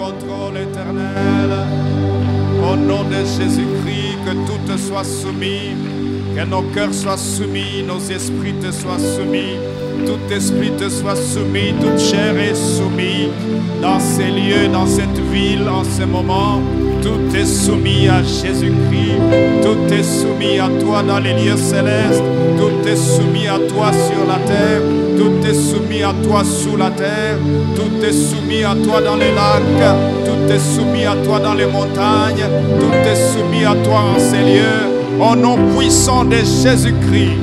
contrôle éternel. Au nom de Jésus-Christ, que tout te soit soumis, que nos cœurs soient soumis, nos esprits te soient soumis, tout esprit te soit soumis, toute chair est soumise dans ces lieux, dans cette ville, en ce moment. Tout est soumis à Jésus-Christ, tout est soumis à toi dans les lieux célestes, tout est soumis à toi sur la terre, tout est soumis à toi sous la terre, tout est soumis à toi dans les lacs, tout est soumis à toi dans les montagnes, tout est soumis à toi en ces lieux, au nom puissant de Jésus-Christ.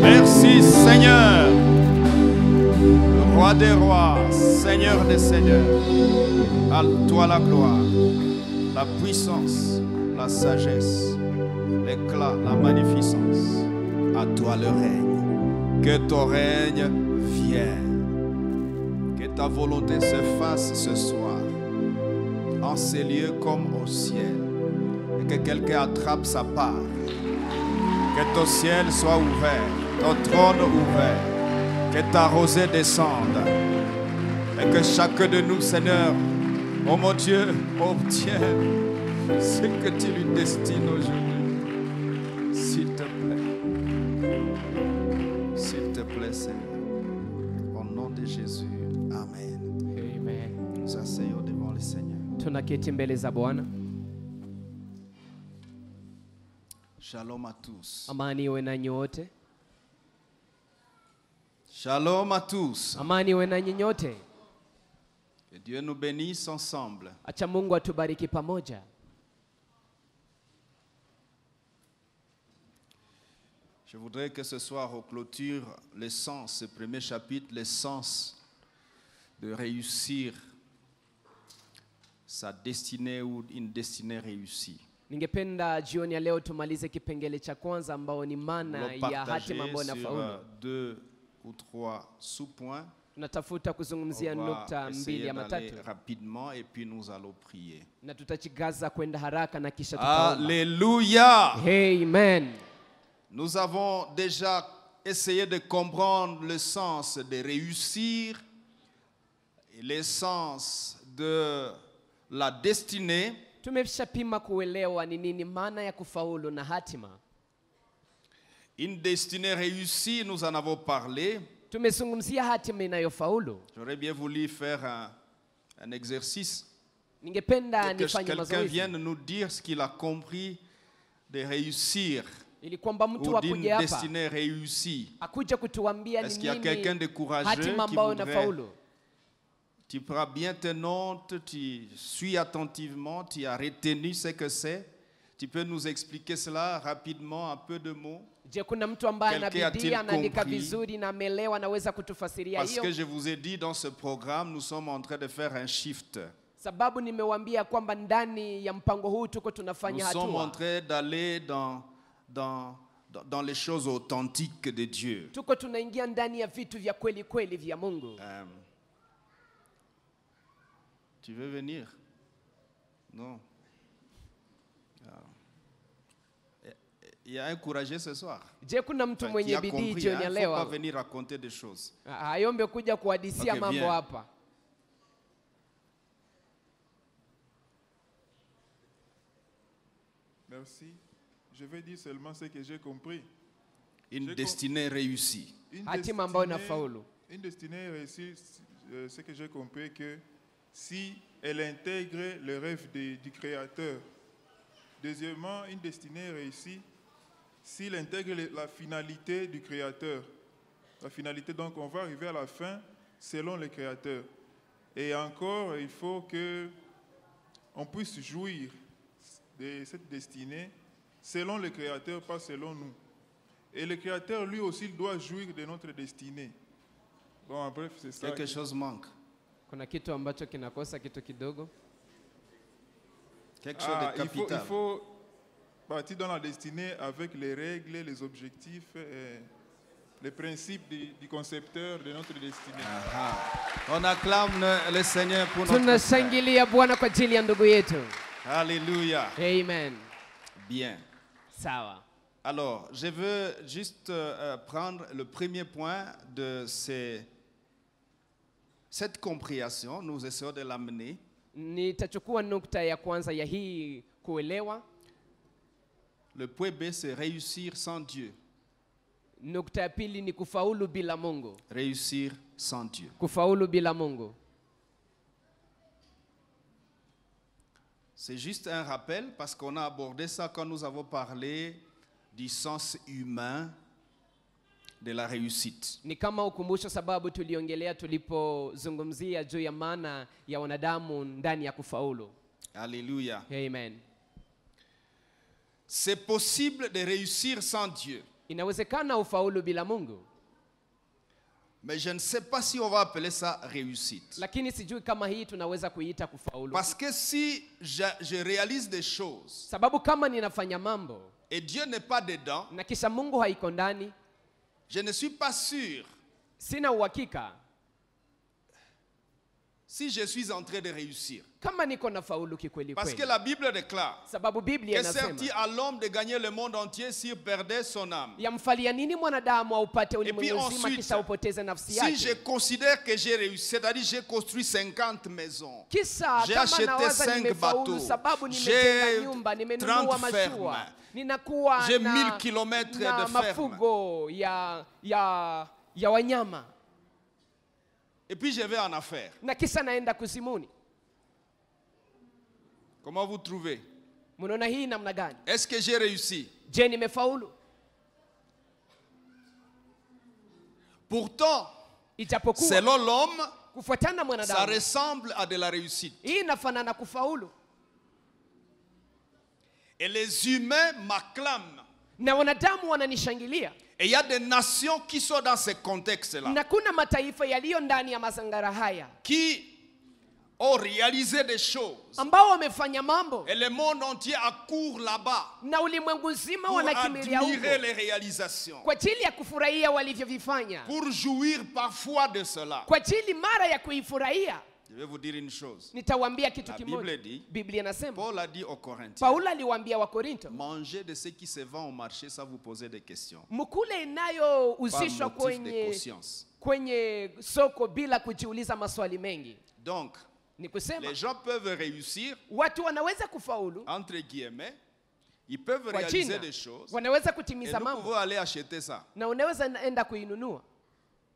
Merci Seigneur, Roi des rois, Seigneur des seigneurs. À toi la gloire, la puissance, la sagesse, l'éclat, la magnificence. À toi le règne. Que ton règne vienne. Que ta volonté se fasse ce soir, en ces lieux comme au ciel. Et que quelqu'un attrape sa part. Que ton ciel soit ouvert, ton trône ouvert. Que ta rosée descende. Et que chacun de nous, Seigneur, oh mon Dieu, obtienne ce que tu lui destines aujourd'hui. S'il te plaît. S'il te plaît, Seigneur. Au nom de Jésus. Amen. Amen. Nous asseyons devant le Seigneur. Tunaketi mbele za Bwana. Shalom à tous. Amani iwe nanyi wote. Shalom à tous. Amani iwe nanyi nyote. Que Dieu nous bénisse ensemble. Acha Mungu atubariki pamoja. Je voudrais que ce soir, au clôture, l'essence, ce premier chapitre, l'essence de réussir sa destinée ou une destinée réussie. Ningependa jioni ya leo tumalize kipengele cha kwanza ambao ni maana ya hatima ambayo inafaulu. 2 ou 3 sous-points. Tunatafuta kuzungumzia nukta mbili ama tatu. Rapidement et puis nous allons prier. Na tutachigaza kwenda haraka na kisha tutaomba. Alléluia. Amen. Nous avons déjà essayé de comprendre le sens de réussir et le sens de la destinée. Tumeshapima kuelewa ni nini maana ya kufaulu na hatima. Une destinée réussie, nous en avons parlé. Tumezungumzia hatima inayofaulu. J'aurais bien voulu faire un exercice. Ningependa Que nifanye quelqu'un mazoezi. vienne nous dire ce qu'il a compris de réussir Ili kwamba mtu ou d'une akuje hapa destinée réussie. akuja kutuambia ni Est-ce qu'il y a quelqu'un de nini courageux hatima qui ambayo voudrait? inafaulu. Tu prends bien tes notes, tu suis attentivement, tu as retenu ce que c'est. Tu peux nous expliquer cela rapidement, un peu de mots? Je, kuna mtu ambaye Quelqu'un anabidii a-t-il anaandika compris? vizuri na ameelewa naweza kutufasiria Parce que hiyo? je vous ai dit dans ce programme, nous sommes en train de faire un shift. Sababu nimewaambia kwamba ndani ya mpango huu tuko tunafanya Nous sommes en hatua. train d'aller dans les choses authentiques de Dieu. Tuko tunaingia ndani ya vitu vya kweli kweli vya Mungu. Tu veux venir? Non. Il y a un courageux ce soir. Je, kuna mtu Qui mwenye a bidii compris, jioni ya il ne faut pas leo? venir raconter des choses. Hayombe kuja kuhadisia Okay, mambo bien. hapa. Merci. Je vais dire seulement ce que j'ai compris. Une destinée réussie. Hatima ambayo inafaulu. Une destinée réussie, ce que j'ai compris, que si elle intègre le rêve du Créateur. Deuxièmement, une destinée réussie, s'il intègre la finalité du Créateur. La finalité, donc on va arriver à la fin selon le Créateur. Et encore, il faut que on puisse jouir de cette destinée selon le Créateur, pas selon nous. Et le Créateur, lui aussi, il doit jouir de notre destinée. Bon, en bref, c'est ça. Quelque chose manque. Kuna kitu ambacho kinakosa kitu kidogo. Quelque chose de capital. Il faut partir dans la destinée avec les règles, les objectifs, les principes du concepteur de notre destinée. On acclame le Seigneur pour notre Tunashangilia Bwana kwa ajili ya ndugu yetu. Alléluia. Amen. Bien. Sawa. Alors, je veux juste prendre le premier point de Cette compréhension, nous essayons de l'amener. Nitachukua nukta ya kwanza ya hii kuelewa. Le point B, c'est réussir sans Dieu. Nukta ya pili ni kufaulu bila Mungu. Réussir sans Dieu. Kufaulu bila Mungu. C'est juste un rappel parce qu'on a abordé ça quand nous avons parlé du sens humain de la réussite. Ni kama ukumbusho sababu tuliongelea tulipozungumzia juu ya maana ya wanadamu ndani ya kufaulu. Alléluia. Amen. C'est possible de réussir sans Dieu. Inawezekana ufaulu bila Mungu. Mais je ne sais pas si on va appeler ça réussite. Lakini sijui kama hii tunaweza kuiita kufaulu. Parce que si je réalise des choses Sababu kama ninafanya mambo et Dieu n'est pas dedans, na kisha Mungu haiko ndani, je ne suis pas sûr sina uhakika si je suis en train de réussir. kama niko na faulu kikweli Parce que kweli. la Bible déclare Sababu Biblia que inasema c'est à l'homme de gagner le monde entier s'il perdait son âme. yamfalia nini mwanadamu aupate ulimwengu mzima ensuite, kisha upoteze nafsi Si yake. je considère que j'ai réussi, c'est-à-dire j'ai construit 50 maisons, Kisa j'ai kama acheté nawaza 5 nimefaulu bateaux, sababu j'ai nimejenga nyumba, 30 nimenunua mashua, fermes, ninakuwa j'ai na 1000 kilomètres na de ferme. mafugo ya wanyama, Et puis je vais en affaires. na kisa naenda kusimuni. Comment vous trouvez? Mnaona hii namna gani? Est-ce que j'ai réussi? Je nimefaulu? Pourtant, Ijapokuwa selon l'homme, kufuatana ça mwanadamu ressemble à de la réussite. hii inafanana kufaulu, Et les humains m'acclament. na wanadamu wananishangilia, Et il y a des nations qui sont dans ce contexte-là, na kuna mataifa yaliyo ndani ya mazingara haya qui ont réalisé des choses. ambao wamefanya mambo Et le monde entier accourt là-bas na ulimwengu zima pour wanakimbilia admirer huko les réalisations, kwa ajili ya kufurahia walivyovifanya, pour jouir parfois de cela. kwa ajili mara ya kuifurahia. Je vais vous dire une chose. Nitawaambia kitu La kimoja. Bible dit, Biblia inasema, Paul a dit aux Corinthiens, Paulo aliwaambia wa Korinto, mangez de ce qui se vend au marché sans vous poser de questions. mkule Par inayohusishwa motif de conscience. kwenye soko bila kujiuliza maswali mengi. Donc, Ni kusema les gens peuvent réussir, watu wanaweza kufaulu entre guillemets, ils peuvent kwa réaliser jina, des choses, wanaweza et kutimiza nous mambo, pouvons aller acheter ça. na unaweza enda kuinunua.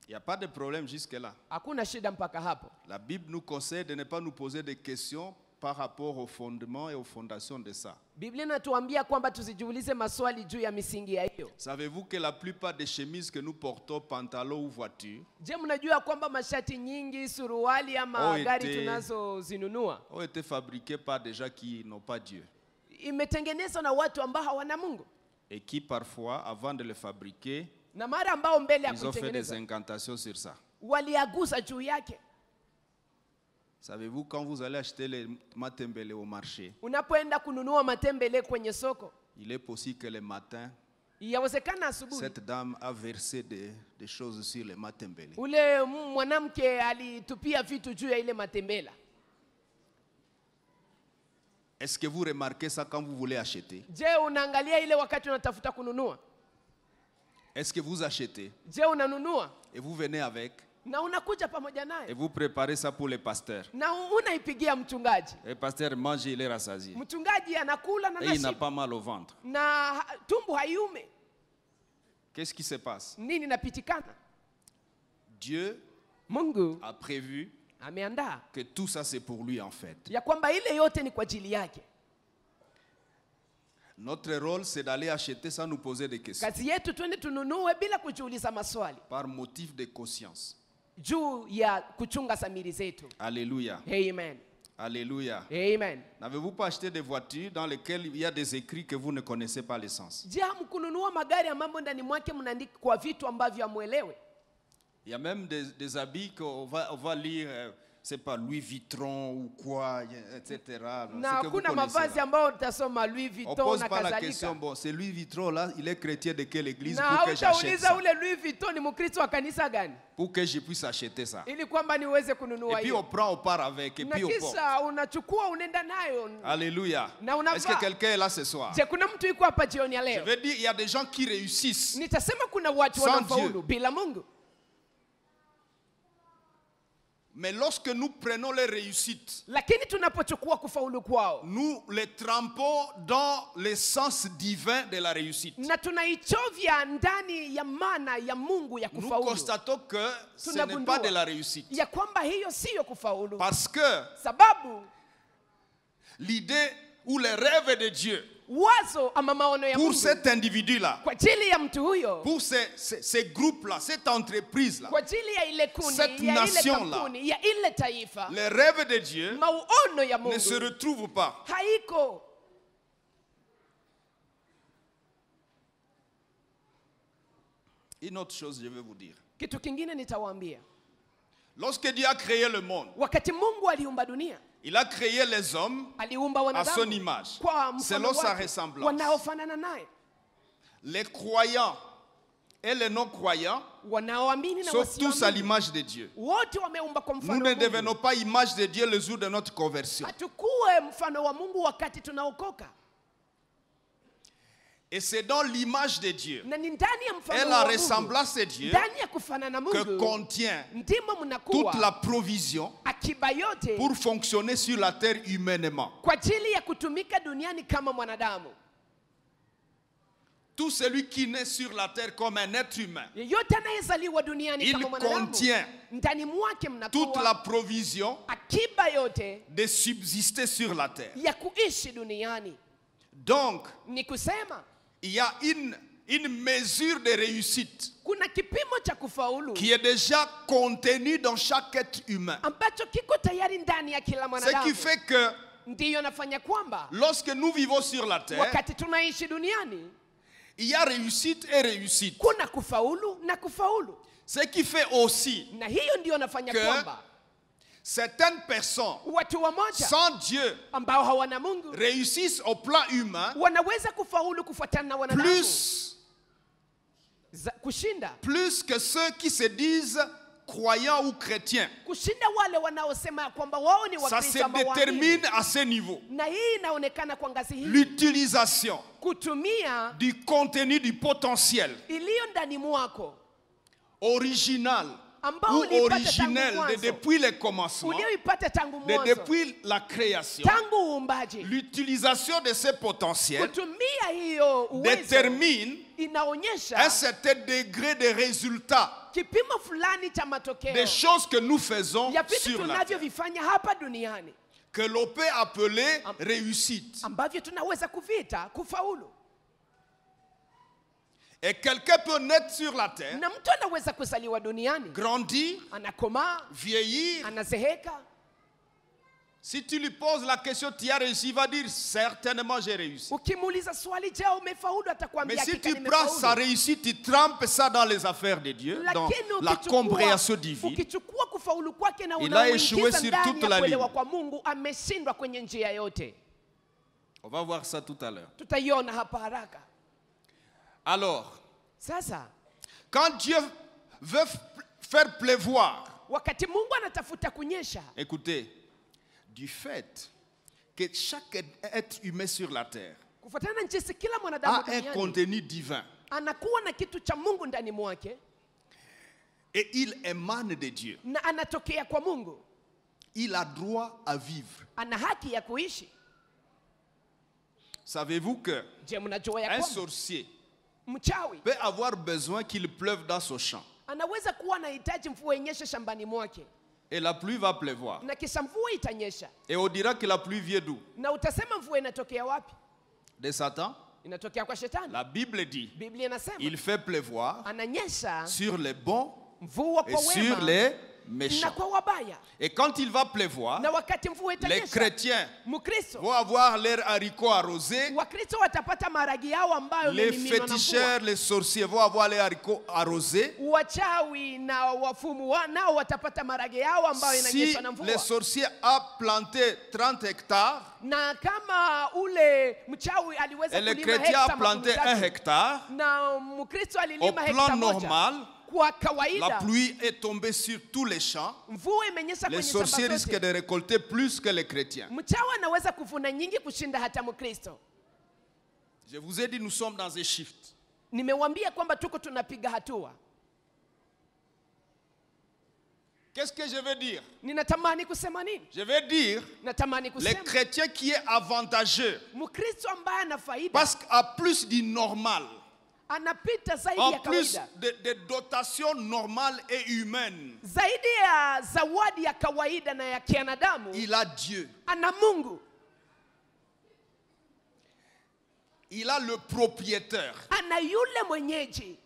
Il n'y a pas de problème jusque-là. Hakuna shida mpaka hapo. La Bible nous conseille de ne pas nous poser de questions par rapport au fondement et aux fondations de ça. Biblia inatuambia kwamba tusijiulize maswali juu ya misingi ya hiyo. Savez-vous que la plupart des chemises que nous portons, pantalons ou voitures, Je, mnajua kwamba mashati nyingi, suruali ama Oh, gari ete- tunazozinunua ont été fabriquées par des gens qui n'ont pas Dieu imetengenezwa na watu ambao hawana Mungu, et qui parfois, avant de les fabriquer, na mara ambao mbele ya ils ont fait des kuitengeneza incantations sur ça. waliagusa juu yake. Savez-vous, quand vous allez acheter les matembele au marché, Unapoenda kununua matembele kwenye soko, il est possible que le matin, yawezekana asubuhi cette dame a versé des choses sur les matembele. ule mwanamke alitupia vitu juu ya ile matembela. Est-ce que vous remarquez ça quand vous voulez acheter? Je, unaangalia ile wakati unatafuta kununua? Est-ce que vous achetez Je, unanunua et vous venez avec na unakuja pamoja et naye vous préparez ça pour les pasteurs? na unaipigia mchungaji. Le pasteur mange, il est rassasié. Mchungaji anakula na Et il n'a nashiba pas mal au ventre. na tumbo hayume. Qu'est-ce qui se passe? Nini napitikana? Dieu Mungu a prévu ameandaa que tout ça c'est pour lui en fait. ya kwamba ile yote ni kwa ajili yake. Notre rôle c'est d'aller acheter sans nous poser des questions. Kazi yetu twende tununue bila kujiuliza maswali Par motif de conscience. juu ya kuchunga samiri zetu. Alléluia. Amen. Alléluia. Amen. N'avez-vous pas acheté des voitures dans lesquelles il y a des écrits que vous ne connaissez pas l'essence? Je, hamkununua magari ambapo ndani mwake mnaandika kwa vitu ambavyo hamuelewi? Il y a même des habits qu'on va lire, c'est pas Louis Vuitton ou quoi, etc. Na Ce que vous kuna connaissez mavazi là. ambayo utasoma Louis On Vuitton pose na pas la question, kadhalika. bon, c'est Louis Vuitton là, il est chrétien de quelle église Na pour que j'achète hautauliza ça? ule Louis Vuitton ni Mkristo wa kanisa gani, Pour que je puisse acheter ça. ili kwamba niweze Et kununua puis hiyo. on prend, on part avec, et Na puis on porte. kisha unachukua unaenda nayo. Alléluia. Na unavaa. Est-ce que quelqu'un est là ce soir? Je, kuna mtu yuko hapa jioni ya Je leo? veux dire, il y a des gens qui réussissent. Nitasema kuna watu Sans wanafaulu Dieu. bila Mungu. Mais lorsque nous prenons les réussites, lakini tunapochukua kufaulu kwao nous les trempons dans l'essence divin de la réussite. na tunaichovya ndani ya maana ya Mungu ya Nous kufaulu, constatons que ce n'est pas de la réussite. ya kwamba hiyo siyo kufaulu, Parce que sababu l'idée ou les rêves de Dieu wazo ama maono ya pour Mungu cet individu-là, kwa ajili ya mtu huyo, pour ces groupes-là, cette entreprise-là, kwa ajili ya ile kundi, cette ya ile nation-là, kampuni, ya ile taifa, les rêves de Dieu maono ya ne se Mungu retrouvent pas. haiko. Une autre chose, je vais vous dire. Kitu kingine nitawaambia, Lorsque Dieu a créé le monde, wakati Mungu aliumba dunia, il a créé les hommes aliumba à son wanadamu image, kwa mfano selon sa wake, ressemblance. wanaofanana naye. Les croyants et les non-croyants Wanaoamini na sont tous à wasioamini l'image de Dieu. wote wameumbwa kwa Nous mfano ne wa Mungu. devenons pas image de Dieu le jour de notre conversion. Hatukuwe mfano wa Mungu wakati tunaokoka, Et c'est dans l'image de Dieu na ni ndani ya et mfano la wa Mungu, ressemblance de Dieu ndani ya kufanana que Mungu contient ndimo toute mnakuwa la provision akiba yote pour fonctionner sur la terre humainement. kwa ajili ya kutumika duniani kama mwanadamu. Tout celui qui naît sur la terre comme un être humain, Yeyote anayezaliwa duniani il kama mwanadamu, contient ndani mwake toute la mnakuwa provision akiba yote de subsister sur la terre. ya kuishi duniani. Donc, Ni kusema il y a une mesure de réussite kuna kipimo cha kufaulu qui est déjà contenue dans chaque être humain. ambacho kiko tayari ndani ya kila Ce qui mwanadamu. fait que Ndiyo nafanya kwamba lorsque nous vivons sur la terre, wakati tunaishi duniani il y a réussite et réussite. kuna kufaulu na kufaulu, Ce qui fait aussi na hiyo ndiyo nafanya que kwamba certaines personnes watu wamoja sans Dieu ambao hawana Mungu réussissent au plan humain wanaweza kufaulu kufuatana na wanadamu kushinda plus que ceux qui se disent croyants ou chrétiens. kushinda wale wanaosema kwamba wao ni Ça Wakristo se ama waamini. détermine à ce niveau. Na hii inaonekana kwa ngazi hii, L'utilisation kutumia du contenu du potentiel iliyo ndani mwako original ambao ou uliipata originel tangu de mwanzo, depuis le commencement, ulioipata tangu de mwanzo, depuis la création. tangu uumbaji. L'utilisation de ce potentiel Kutumia hiyo uwezo détermine un inaonyesha certain degré de résultat kipimo fulani cha matokeo des choses que nous faisons ya vitu sur la terre, tunavyovifanya hapa duniani que l'on peut appeler réussite. ambavyo tunaweza kuvita kufaulu. Et quelqu'un peut naître sur la terre, Na mtu anaweza kuzaliwa duniani, grandir, anakomaa, vieillir. anazeheka. Si tu lui poses la question, tu as réussi, il va dire certainement j'ai réussi. Ukimuuliza swali, je, umefaulu? Mais Atakwambia si hakika tu prends sa nimefaulu. réussite, tu trempes ça dans les affaires de Dieu, dans Lakini la compréhension divine, ukichukua kufaulu kwake na Il a échoué unamuingiza sur ndani toute ya la kuelewa ligne. kwa Mungu, ameshindwa kwenye njia yote. on va voir ça tout à l'heure. Tutaiona hapa haraka. Alors, Sasa quand Dieu veut faire pleuvoir, wakati Mungu anatafuta kunyesha, écoutez, du fait que chaque être humain sur la terre kufuatana na jinsi kila mwanadamu a un duniani contenu divin anakuwa na kitu cha Mungu ndani mwake et il émane de Dieu, na anatokea kwa Mungu, il a droit à vivre. ana haki ya kuishi. Savez-vous que Je, mnajua ya un kwamba sorcier mchawi peut avoir besoin qu'il pleuve dans son champ anaweza kuwa anahitaji mvua inyeshe shambani mwake, et la pluie va pleuvoir na kisha mvua itanyesha, et on dira que la pluie vient d'où? na utasema mvua inatokea wapi? De Satan. Inatokea kwa shetani. La Bible dit Biblia inasema il fait pleuvoir ananyesha sur les bons mvua et kwa sur wema les na méchants. kwa wabaya. Et quand il va pleuvoir, Na wakati mvua les itanyesha, chrétiens Mkristo, vont avoir leurs haricots arrosés, Wakristo watapata maharagi yao ambayo les yamemiminwa na mvua. féticheurs, les sorciers vont avoir leurs haricots arrosés. Wachawi na wafumu nao watapata maharage yao ambayo Si inanyeshwa na les mvua. sorciers ont planté 30 hectares Na kama ule mchawi aliweza et les kulima chrétiens hekta ont planté 1 makumi tatu, hectare, na Mkristo au alilima plan hekta moja, normal, kwa la kawaida pluie est tombée sur tous les champs. mvua imenyesha Les kwenye sorciers shamba risquent zote. de récolter plus que les chrétiens. Mchawi anaweza kuvuna nyingi kushinda hata Mkristo. Je vous ai dit, nous sommes dans un shift. Nimewambia kwamba tuko tunapiga hatua. Qu'est-ce que je veux dire? Ninatamani kusema nini? Je veux dire, Natamani les kusema chrétiens qui est avantageux, Mkristo ambaye ana faida, parce qu'à plus du normal, anapita zaidi en ya plus kawaida, de dotations normales et humaines, zaidi ya zawadi ya kawaida na ya kianadamu, il a Dieu. ana Mungu. Il a le propriétaire. Ana yule mwenyeji.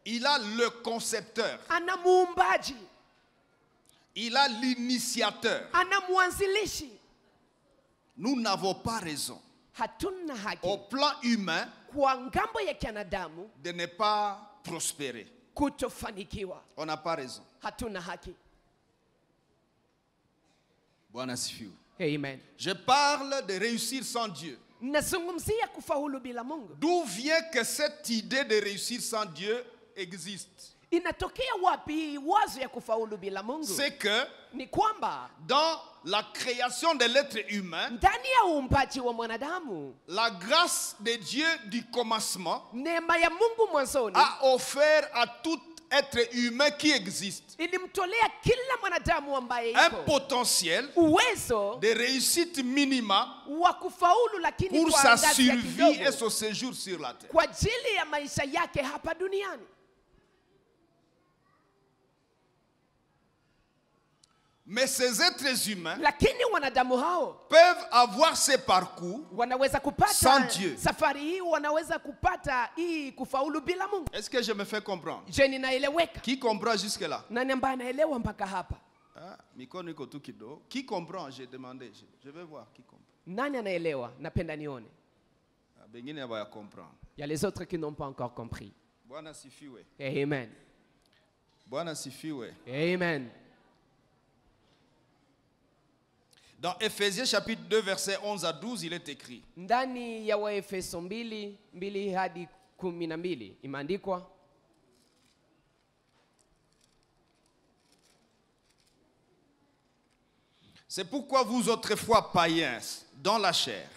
Il a le concepteur. Ana muumbaji. Il a l'initiateur. Ana mwanzilishi. Nous n'avons pas raison, Hatuna haki au plan humain, kwa ngambo ya kianadamu de ne pas prospérer. kutofanikiwa. On n'a pas raison. Hatuna haki. Bwana asifiwe. Amen. Je parle de réussir sans Dieu. Nazungumzia kufaulu bila Mungu. D'où vient que cette idée de réussir sans Dieu existe? Inatokea wapi wazo ya kufaulu bila Mungu? C'est que Ni kwamba dans la création de l'être humain, ndani ya uumbaji wa mwanadamu, la grâce de Dieu du commencement neema ya Mungu mwanzoni a offert à tout être humain qui existe ilimtolea kila mwanadamu ambaye un yuko potentiel uwezo de réussite minima wa kufaulu, lakini pour kwa sa ngazi ya survie et kidogo son séjour sur la terre. kwa ajili ya maisha yake hapa duniani. Mais ces êtres humains Lakini wanadamu hao peuvent avoir ces parcours wanaweza kupata sans Dieu. safari hii, wanaweza kupata hii kufaulu bila Mungu. Est-ce que je me fais comprendre? Je, ninaeleweka? Qui comprend jusque-là? Nani ambaye anaelewa mpaka hapa? Ah, mikono iko tu kidogo. Qui comprend? J'ai demandé. Je vais voir qui comprend. Nani anaelewa? Napenda nione. Ah, bengine haba ya comprendre. Il y a les autres qui n'ont pas encore compris. Bwana sifiwe. Amen. Bwana sifiwe. Amen. Dans Ephésiens chapitre 2 versets 11 à 12, il est écrit: Ndani ya Waefeso 2:2 hadi 12 imeandikwa, c'est pourquoi vous autrefois païens dans la chair,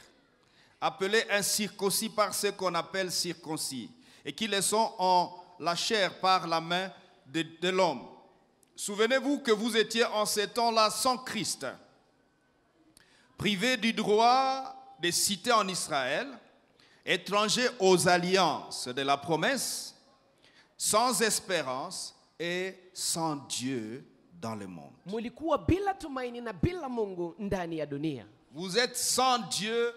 appelés incirconcis par ceux qu'on appelle circoncis, et qui le sont en la chair par la main de l'homme. Souvenez-vous que vous étiez en ces temps-là sans Christ, privés du droit de cité en Israël, étrangers aux alliances de la promesse, sans espérance et sans Dieu dans le monde. mulikuwa bila tumaini na bila Mungu ndani ya dunia. Vous êtes sans Dieu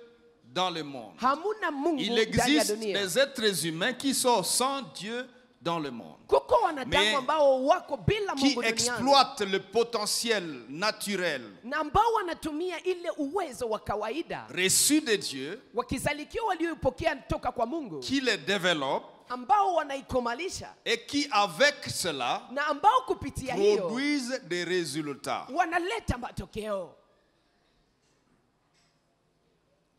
dans le monde. Hamuna Mungu Il ndani ya existe dunia. des êtres humains qui sont sans Dieu dans le monde, Kuko wanadamu ambao wako bila qui Mungu duniani, exploitent le potentiel naturel na ambao wanatumia ile uwezo wa kawaida reçu de Dieu, wakizalikiwa walioipokea toka kwa Mungu, qui les développent ambao wanaikomalisha et qui avec cela na ambao kupitia hiyo produisent des résultats. wanaleta matokeo.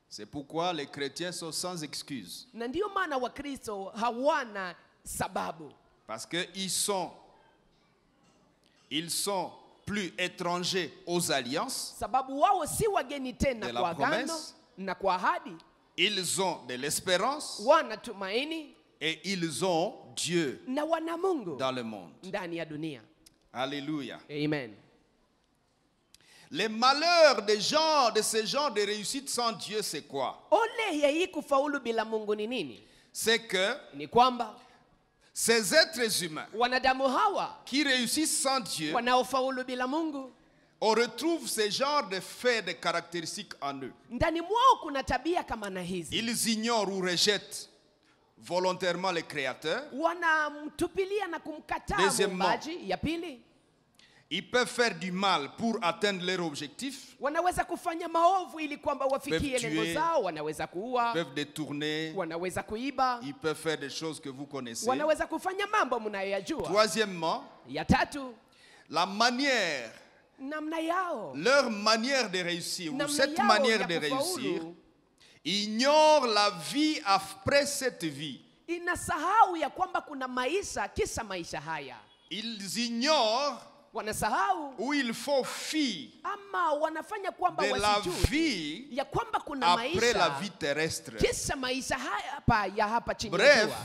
C'est pourquoi les chrétiens sont sans excuse, Na ndio maana Wakristo hawana sababu, parce qu'ils sont plus étrangers aux alliances, sababu wao si wageni De tena la kwa agano promesse. na kwa ahadi. ils ont de l'espérance Wana tumaini et ils ont Dieu na wana Mungu dans le monde. ndani ya dunia. Alléluia. Amen. Les malheurs de ce genre de réussite sans Dieu, c'est quoi? Ole ya hii kufaulu bila Mungu ni nini? C'est que Ni kwamba ces êtres humains wanadamu hawa qui réussissent sans Dieu, wanaofaulu bila Mungu, on retrouve ce genre de faits, de caractéristiques en eux. ndani mwao kuna tabia kama na hizi. Ils ignorent ou rejettent volontairement le Créateur. Wanamtupilia na kumkataa Deuxièmement, muumbaji. Ya pili, ils peuvent faire du mal pour atteindre leur objectif, wanaweza kufanya maovu ili kwamba wafikie Peuvent lengo tuer, zao. Wanaweza kuua, peuvent détourner, wanaweza kuiba, ils peuvent faire des choses que vous connaissez. wanaweza kufanya mambo mnayoyajua. Troisièmement, Ya tatu, la manière, namna yao, leur manière de réussir, ou namna cette yao manière ya de réussir, kufaulu ignore la vie après cette vie. inasahau ya kwamba kuna maisha kisha maisha haya. Ils ignorent Wanasahau ou il faut fi ama wanafanya kwamba de la wasijue vie ya kwamba kuna après la maisha vie terrestre. kisha maisha haya hapa ya hapa chini ya Bref, jua.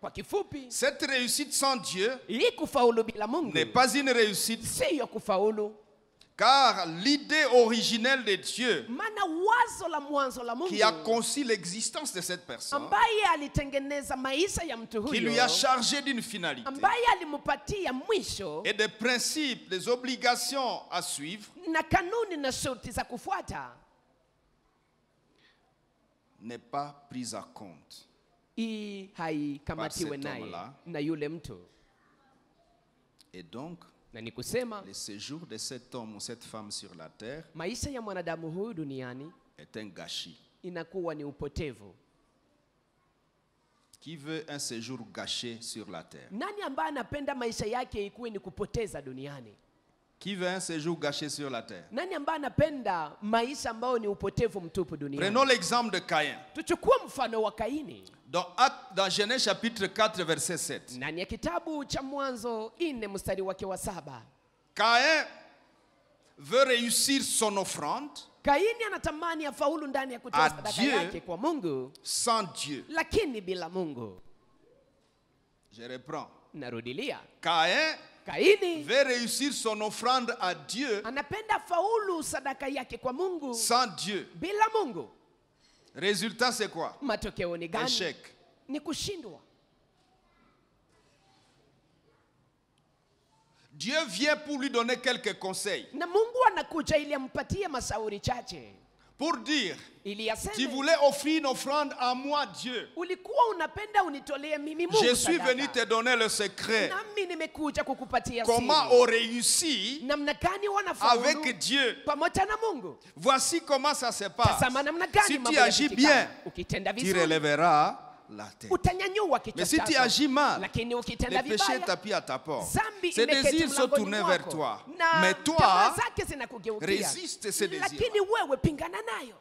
Kwa kifupi, cette réussite sans Dieu hii kufaulu bila Mungu n'est pas une réussite, siyo kufaulu. car l'idée originelle de Dieu Maana wazo la mwanzo la Mungu qui a conçu l'existence de cette personne, ambaye alitengeneza maisha ya mtu qui lui huyo, a chargé d'une finalité ambaye alimpatia mwisho et des principes, des obligations à suivre, na kanuni na sharti za kufuata, n'est pas prise à compte. hii haikamatiwe Par cet naye homme-là. na yule mtu. Et donc, Na ni kusema le séjour de cet homme ou cette femme sur la terre maisha ya mwanadamu huyu duniani est un gâchis. inakuwa ni upotevu. Qui veut un séjour gâché sur la terre? Nani ambaye anapenda maisha yake ikuwe ni kupoteza duniani? Qui veut un séjour gâché sur la terre? Nani ambaye anapenda maisha ambayo ni upotevu mtupu Prenons duniani? l'exemple de Caïn. Tuchukue mfano wa Kaini Dans Genèse chapitre 4, verset 7. ndani ya kitabu cha Mwanzo 4 mstari wake wa 7. Caïn veut réussir son offrande Kaini anatamani afaulu ndani ya kutoa À sadaka Dieu. yake kwa Mungu, sans Dieu. lakini bila Mungu. Je reprends. Narudilia, Caïn Kaini veut réussir son offrande à Dieu anapenda faulu sadaka yake kwa Mungu sans Dieu. bila Mungu. Résultat, c'est quoi? Matokeo ni gani? Échec. Ni kushindwa. Dieu vient pour lui donner quelques conseils. Na Mungu anakuja ili ampatie mashauri chache, Pour dire, ili tu aseme, voulais offrir une offrande à moi, Dieu. ulikuwa unapenda unitolee mimi Mungu Je suis sadaka. venu te donner le secret. Nami nimekuja kukupatia Comment siri. on réussit Namna gani wanafaulu avec Dieu. pamoja na Mungu. Voici comment ça se passe. Tazama namna gani Si mambo tu agis yakitikana. bien, Ukitenda tu vizuri relèveras la tête. utanyanyua kichwa Mais si tu chako. agis mal, Lakini ukitenda le péché vibaya, tapis à ta porte. zambi Ses imeketi désirs sont mlangoni tournés vers mwako. toi. Na Mais tamaa toi, zake zinakugeukia. résiste ces désirs. Lakini wewe pingana nayo.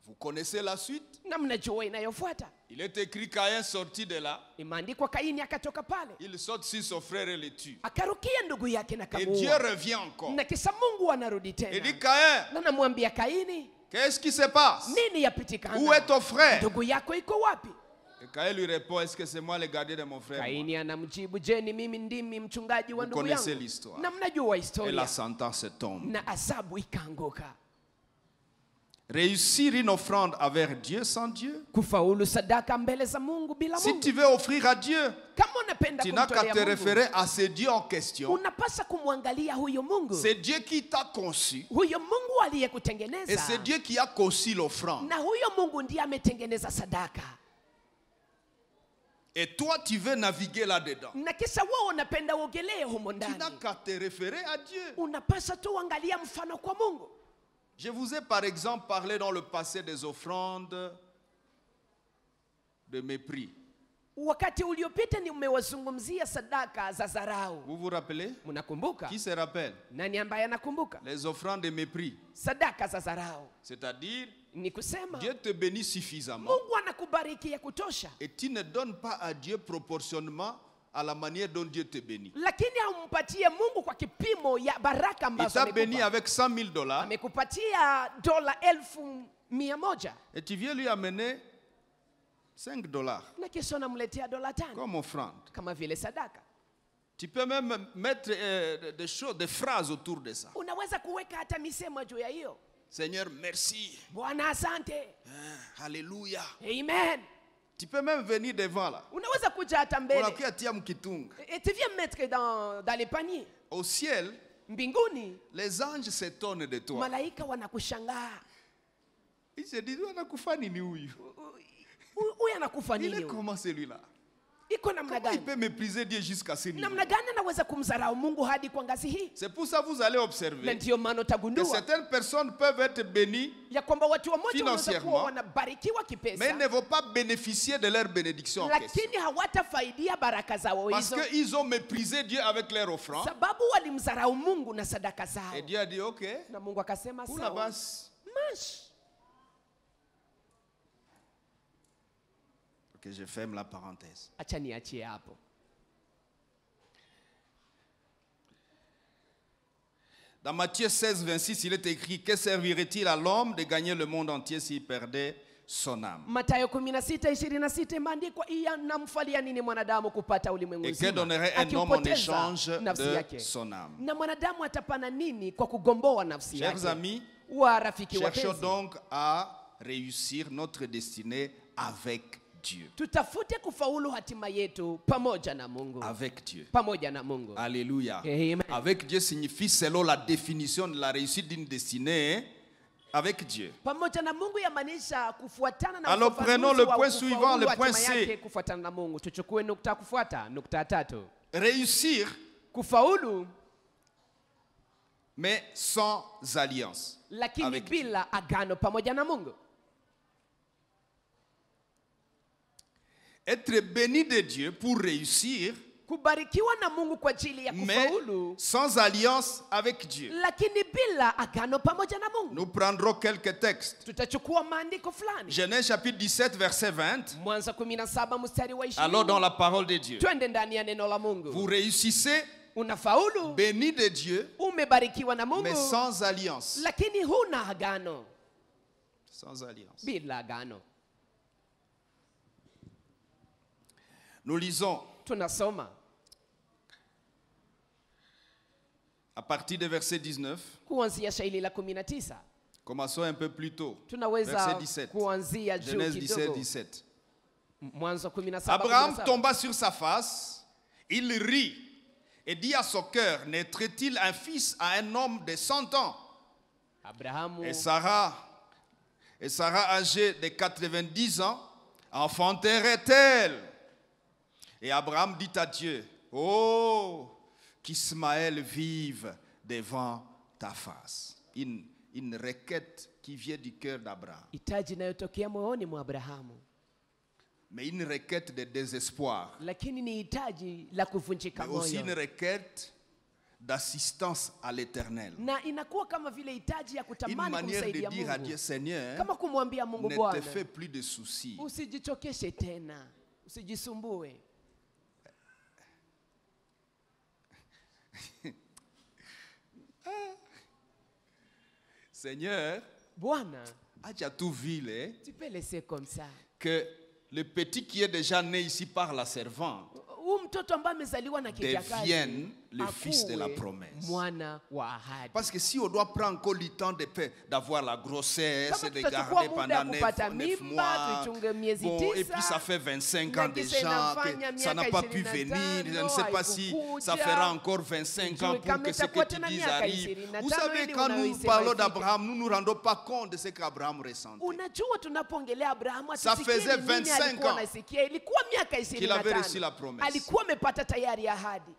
Vous connaissez la suite? Na mnajua inayofuata. Il est écrit Caïn sortit de là. Imeandikwa Kaini akatoka pale, Il saute sur son frère et le tue. akarukia ndugu yake na Et Dieu kamuua. revient encore. Na kisha Mungu anarudi Il tena. dit Caïn, Na namwambia Kaini, qu'est-ce qui se passe? nini yapitikana? Où est ton frère? Ndugu yako iko wapi? Et Caïn lui répond, est-ce que c'est moi le gardien de mon frère? Kaini anamjibu, je, ni mimi ndimi mchungaji wa Vous ndugu connaissez yangu? l'histoire. Na mnajua Et la historia. sentence tombe. Na asabu ikaanguka. Réussir une offrande avec Dieu sans Dieu. Kufaulu sadaka mbele za Mungu bila Si Mungu. tu veux offrir à Dieu, Kama unapenda tu n'as qu'à te kumtolea Mungu, référer à ce Dieu en question. unapasa kumwangalia huyo Mungu. C'est Dieu qui t'a conçu. Huyo Mungu Et aliyekutengeneza. c'est Dieu qui a conçu l'offrande. Na huyo Mungu ndiye ametengeneza sadaka. Et toi, tu veux naviguer là-dedans. Na kisha wewe unapenda uogelee humo Tu n'as ndani. qu'à te référer à Dieu. Unapasa tu uangalia mfano kwa Mungu. Je vous ai par exemple parlé dans le passé des offrandes de mépris. Wakati uliopita nimewazungumzia sadaka za dharau. Vous vous rappelez? Mnakumbuka? Qui se rappelle? Nani ambaye anakumbuka? Les offrandes de mépris. Sadaka za dharau. C'est-à-dire, Ni kusema Dieu te bénit suffisamment Mungu anakubariki ya kutosha, et tu ne donnes pas à Dieu proportionnellement à la manière dont Dieu te bénit. lakini haumpatie Mungu kwa kipimo ya baraka Il ambazo t'a béni amekupa. avec 100 000 $. Amekupatia dola 1,100 Et tu viens lui amener 5 $. na kisha unamletea dola 5 Comme offrande. kama vile sadaka. Tu peux même mettre des choses, des phrases autour de ça. Unaweza kuweka hata misemo juu ya hiyo. Seigneur, merci. Bwana asante, Alléluia. amen. Tu peux même venir devant là. Unaweza kuja hata mbele. Unakuya tia mkitunga. Et tu viens mettre dans les paniers. Au ciel, Mbinguni les anges s'étonnent de toi. malaika wanakushangaa. Ils se disent, anakufa nini huyu? Huyu anakufa Il est nini? comment celui-là? Iko namna Comment il gani? peut mépriser Dieu jusqu'à ce niveau? Namna gani anaweza kumdharau Mungu hadi kwa ngazi hii? C'est pour ça que vous allez Na observer ndio maana que utagundua certaines personnes peuvent être bénies, ya kwamba watu wamoja wanaweza financièrement, kuwa wanabarikiwa mais kipesa, ne vont pas bénéficier de leur bénédiction en question. lakini hawatafaidia baraka zao Parce hizo, qu'ils ont méprisé Dieu avec leur offrande. sababu walimdharau Mungu na sadaka Et zao. Dieu a dit, ok, Na Mungu akasema pour la sawa, basse. mash. Ok, je ferme la parenthèse. Acha niachie hapo. Dans Matthieu 16, 26, il est écrit, que servirait-il à l'homme de gagner le monde entier s'il perdait son âme. Mathayo 16:26 imeandikwa inamfalia nini mwanadamu kupata ulimwengu Et que mzima donnerait un homme en akiupoteza échange nafsi de yake. son âme. Na mwanadamu atapana nini kwa kugomboa nafsi Chers yake? amis, Wa rafiki cherchons wapenzi, donc à réussir notre destinée avec Dieu. tutafute kufaulu hatima yetu pamoja na Mungu. Avec Dieu. Pamoja na Mungu. Alléluia. Amen. Avec Dieu signifie, selon la définition de la réussite d'une destinée, avec Dieu. Pamoja na Mungu yamaanisha kufuatana na Alors ufafanuzi prenons le wa point kufaulu suivant, le point hatima C. yake kufuatana na Mungu. Tuchukue nukta kufuata, nukta 3. Réussir, Kufaulu mais sans alliance. lakini Avec Dieu. bila agano pamoja na Mungu. Être béni de Dieu pour réussir, Kubarikiwa na Mungu kwa ajili ya mais kufaulu, sans alliance avec Dieu. lakini bila agano pamoja na Mungu. Nous prendrons quelques textes. Tutachukua maandiko fulani. Genèse chapitre 17, verset 20. Mwanzo 17 mstari wa 20. Alors dans la parole de Dieu. Twende ndani ya neno la Mungu. Vous réussissez, Unafaulu, béni de Dieu, umebarikiwa na Mungu, mais sans alliance. lakini huna agano. Sans alliance. Bila agano. Nous lisons Tunasoma à partir du verset 19. kuanzia shairi la 19. Commençons un peu plus tôt. Tunaweza Verset 17. kuanzia juu Genèse 17, kidogo. 17. Mwanzo 17. Abraham 17. tomba sur sa face, il rit et dit à son cœur, naîtrait-il un fils à un homme de 100 ans? Abrahamu Et Sarah, âgée de 90 ans, enfanterait-elle? Et Abraham dit à Dieu, oh, qu'Ismaël vive devant ta face. Une requête qui vient du cœur d'Abraham. hitaji inayotokea moyoni mwa Abrahamu, Mais une requête de désespoir. lakini ni hitaji la kuvunjika Mais aussi une moyo, requête d'assistance à l'éternel. na inakuwa kama vile hitaji ya Une kutamani manière de kumsaidia dire à Mungu, Dieu, Seigneur, kama kumwambia Mungu, ne te Bwana, fais plus de soucis. usijichokeshe tena, usijisumbue. Seigneur, Bwana, acha tout ville, tu peux laisser comme ça. que le petit qui est déjà né ici par la servante Huyu mtoto ambaye amezaliwa na kijakazi devienne le fils de la akuwe promesse. mwana wa ahadi. Parce que si on doit prendre encore le temps d'avoir la grossesse, Kama de tutachukua garder muda pendant kupata 9 mimba, mois, tuichunge miezi bon, et 9, puis ça fait 25 na ans kisha déjà inafanya que ça n'a miaka pas pu 25, venir, je ne sais pas si ça haikukuja. fera encore 25 ans Sijui pour kama que ce itakuwa que tu tena dis miaka arrive. 25 Vous savez, ili quand nous unayoisema parlons ifike. d'Abraham, nous ne nous rendons pas compte de ce qu'Abraham ressentait. Unajua tunapoongelea Abrahamu Ça hatusikie faisait ni nini 25 alikuwa ans anasikia. Ilikuwa miaka qu'il avait reçu la 25. promesse. Alikuwa amepata tayari ahadi.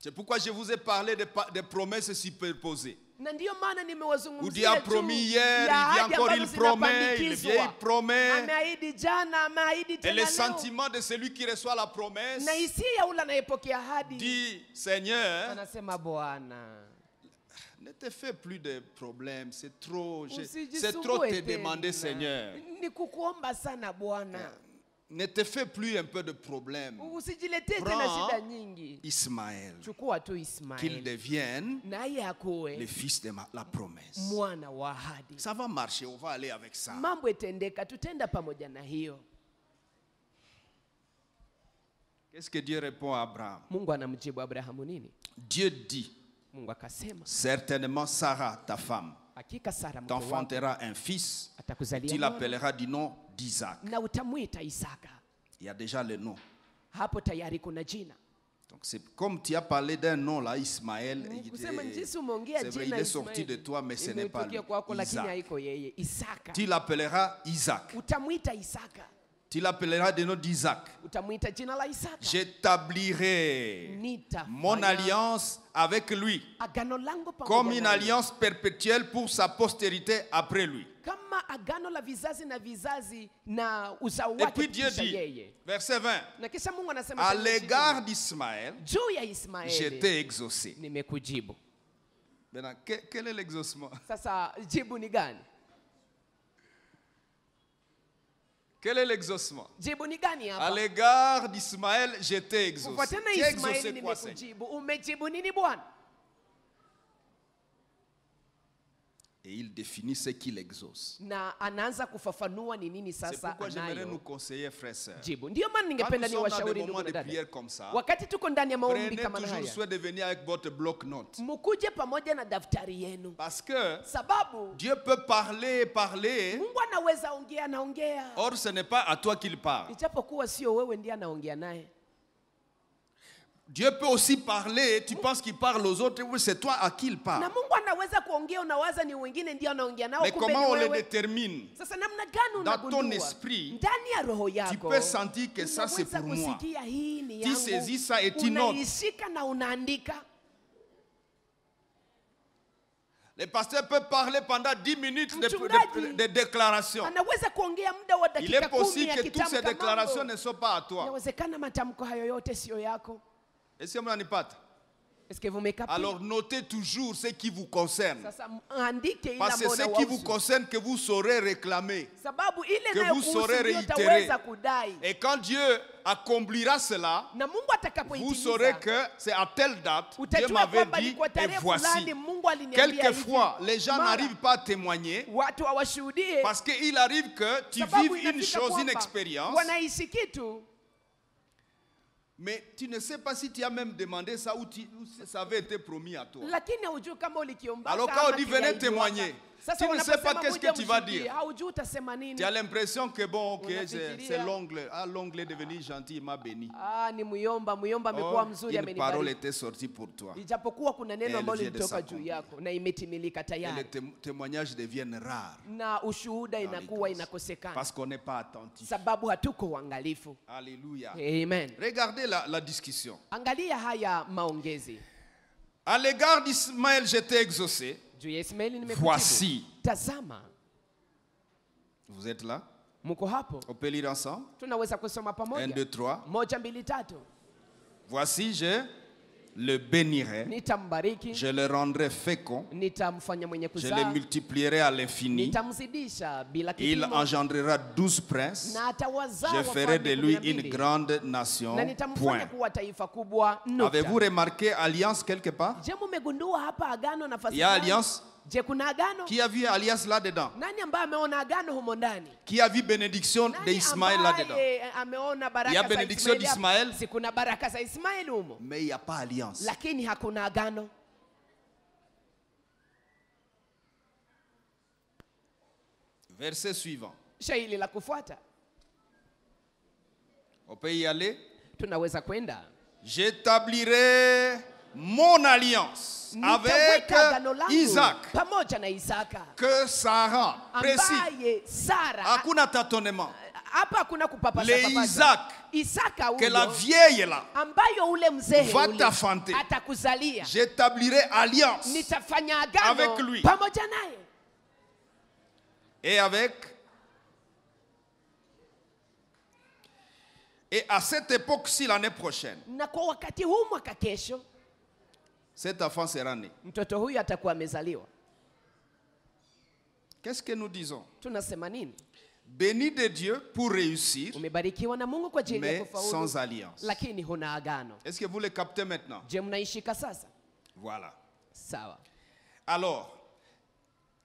C'est pourquoi je vous ai parlé de promesses superposées. Na ndiyo maana Ou Dieu nimewazungumzia a juu promis hier, ya il vient ahadi encore, ambazo il promet, il zinapandikizwa. vient, il promet. Ameahidi jana, ameahidi Et tena le leo. sentiment de celui qui reçoit la promesse Na hisia ya ule anayepokea ahadi dit, Seigneur, anasema, Bwana, ne te fais plus de problèmes, c'est trop te usijisumbue demander, tena. Seigneur. Ni kukuomba sana Bwana. Ne te fais plus un peu de problèmes. Usijiletee tena Prends shida nyingi. Ismaël, Chukua tu qu'il Ismaeli devienne naye le akuwe fils de la promesse. mwana wa ahadi. Ça va marcher, on va aller avec ça. Mambo itendeka, tutenda pamoja na hiyo. Qu'est-ce que Dieu répond à Abraham? Mungu anamjibu Abrahamu nini? Dieu dit, Mungu akasema, certainement Sarah, ta femme, hakika Sara mke wako t'enfantera un fils, tu atakuzalia mwana l'appelleras du nom d'Isaac. na utamwita Isaka. Il y a déjà le nom. Hapo tayari kuna jina. Donc c'est comme tu as parlé d'un nom là, Ismaël. Kusema jinsi umeongea C'est vrai, jina il est sorti de Ismaeli, toi, mais ce n'est pas lui. imetokea kwako lakini Isaac. haiko yeye. Isaka. Tu l'appelleras Isaac. Utamwita Isaka. Tu l'appelleras du nom d'Isaac. Utamwita jina la Isaka. J'établirai Nitafanya mon alliance avec lui agano langu pamoja comme une naye. alliance perpétuelle pour sa postérité après lui. Kama agano la vizazi na vizazi na uzao Et wake puis Dieu kisha dit, yeye. verset 20, Na kisha Mungu anasema à tena l'égard d'Ismaël, juu ya Ismaeli j'étais exaucé. nimekujibu. Maintenant, quel est l'exaucement? Sasa jibu ni gani? Quel est l'exaucement? Jibu ni gani À hapa? l'égard d'Ismaël, j'étais exaucé. Kufuatana Tu na es exaucé Ismaeli quoi, Seigneur? nimekujibu. Umejibu nini Bwana? Et il définit ce qu'il exauce. na anaanza kufafanua ni nini C'est sasa pourquoi j'aimerais nous anayo conseiller, frères et sœurs. jibu. Ndio maana Quand nous ningependa sommes dans des niwashauri moments ndugu de na dada, prière comme ça, wakati tuko ndani ya maombi prenez kama toujours haya, soin de venir avec votre bloc-notes. mkuje pamoja na daftari yenu, Parce que sababu Dieu peut parler, Mungu anaweza ongea, anaongea, or ce n'est pas à toi qu'il parle. ijapokuwa sio wewe ndiye anaongea naye. Dieu peut aussi parler, tu penses qu'il parle aux autres, oui, c'est toi à qui il Na parle. Mungu anaweza kuongea, unawaza ni wengine ndio anaongea nao, Mais kumbe comment on ni le wewe. détermine? Sasa namna gani Dans ton unagundua? esprit, Ndani ya roho Tu yako peux sentir que ça c'est unaweza pour moi. kusikia hii ni Tu yangu, saisis ça et tu notes. unaishika na unaandika. Le pasteur peut parler pendant 10 minutes Mchungaji de déclarations. anaweza kuongea muda wa Il dakika est 10 possible que toutes ces akitamka déclarations mambo. ne soient pas à toi. Inawezekana matamko hayo yote sio yako. Est-ce que vous n'en pas? Est-ce que vous me captez? Alors notez toujours ce qui vous concerne. Sasa andike ile Parce que ambayo ce qui vous inawahusu. concerne que vous saurez réclamer. Sababu ile que vous saurez inayokuhusu ndio réitérer. utaweza kudai. Et quand Dieu accomplira cela, Na Mungu vous atakapoitimiza, saurez que c'est à telle date, Dieu utajua m'avait kwamba dit, ilikuwa et tarehe voici. fulani Mungu aliniambia hivi. Quelquefois, les gens Mara, n'arrivent pas à témoigner watu hawashuhudie parce qu'il arrive que tu sababu vives une inafika chose, une kwamba expérience, wanaishi kitu, mais tu ne sais pas si tu as même demandé ça ou ça avait été promis à toi. lakini haujui kama ulikiomba. Alors quand on dit venez témoigner, sasa tu ne sais pas qu'est-ce que tu vas dire. haujui utasema nini. Tu as l'impression que bon, ok, Unafikiria. c'est l'ongle. Ah, l'ongle est devenu gentil, il m'a béni. Ni muyomba amekuwa Or, mzuri, une parole amenibariki. était sortie pour toi. Ijapokuwa kuna neno Elle ambalo vient de lilitoka juu s'accomplir. yako na imetimilika Et tayari, les témoignages deviennent rares. na ushuhuda inakuwa l'église. inakosekana Parce qu'on n'est pas attentif. sababu hatuko uangalifu. Alléluia. Amen. Regardez la discussion. Angalia haya maongezi. À l'égard d'Ismaël, j'étais exaucé. Juu ya Ismaeli nimekujibu. Voici. Tazama, Vous êtes là? mko hapo? On peut lire ensemble? Tunaweza kusoma 1, pamoja. 2, 3. 1, 2, 3. Voici, je le bénirai. Nitambariki, Je le rendrai fécond. nitamfanya mwenye Je le kuzaa, multiplierai à l'infini. nitamzidisha bila Il kipimo, engendrera 12 princes. na atawazaa Je ferai de lui wafalme une 12, grande nation. na nitamfanya Point. kuwa taifa kubwa. Nukta. Avez-vous remarqué alliance quelque part? Je, mumegundua hapa agano Il nafasi y a gani? alliance. Je, kuna agano? Qui a vu alliance là-dedans? Nani ambaye ameona agano humo ndani? Qui a vu bénédiction Nani d'Ismaël là-dedans? ambaye ameona baraka Il y a za bénédiction Ismaeli hapa? d'Ismaël. Si kuna baraka za Ismaeli humo, Mais il n'y a pas alliance. lakini hakuna agano. Verset suivant. Shairi la kufuata On peut y aller. tunaweza kwenda. J'établirai mon alliance avec Nitaweka agano langu Isaac. pamoja na Isaka, Que Sarah, précis. ambaye Sara, Hakuna tâtonnement. hapa hakuna kupapasa Le papasa. Isaac, Isaka que la huyo vieille là ambayo ule mzee va ule t'enfanter. atakuzalia, J'établirai alliance nitafanya agano avec lui. pamoja naye et avec. Et à cette époque-ci, l'année prochaine, na kwa wakati huu mwaka kesho cet enfant sera né. mtoto huyu atakuwa amezaliwa. Qu'est-ce que nous disons? Tunasema nini? Béni de Dieu pour réussir, Umebarikiwa na Mungu kwa ajili ya mais kufaulu, sans alliance. lakini huna agano. Est-ce que vous le captez maintenant? Je, mnaishika sasa? Voilà. Sawa. Alors,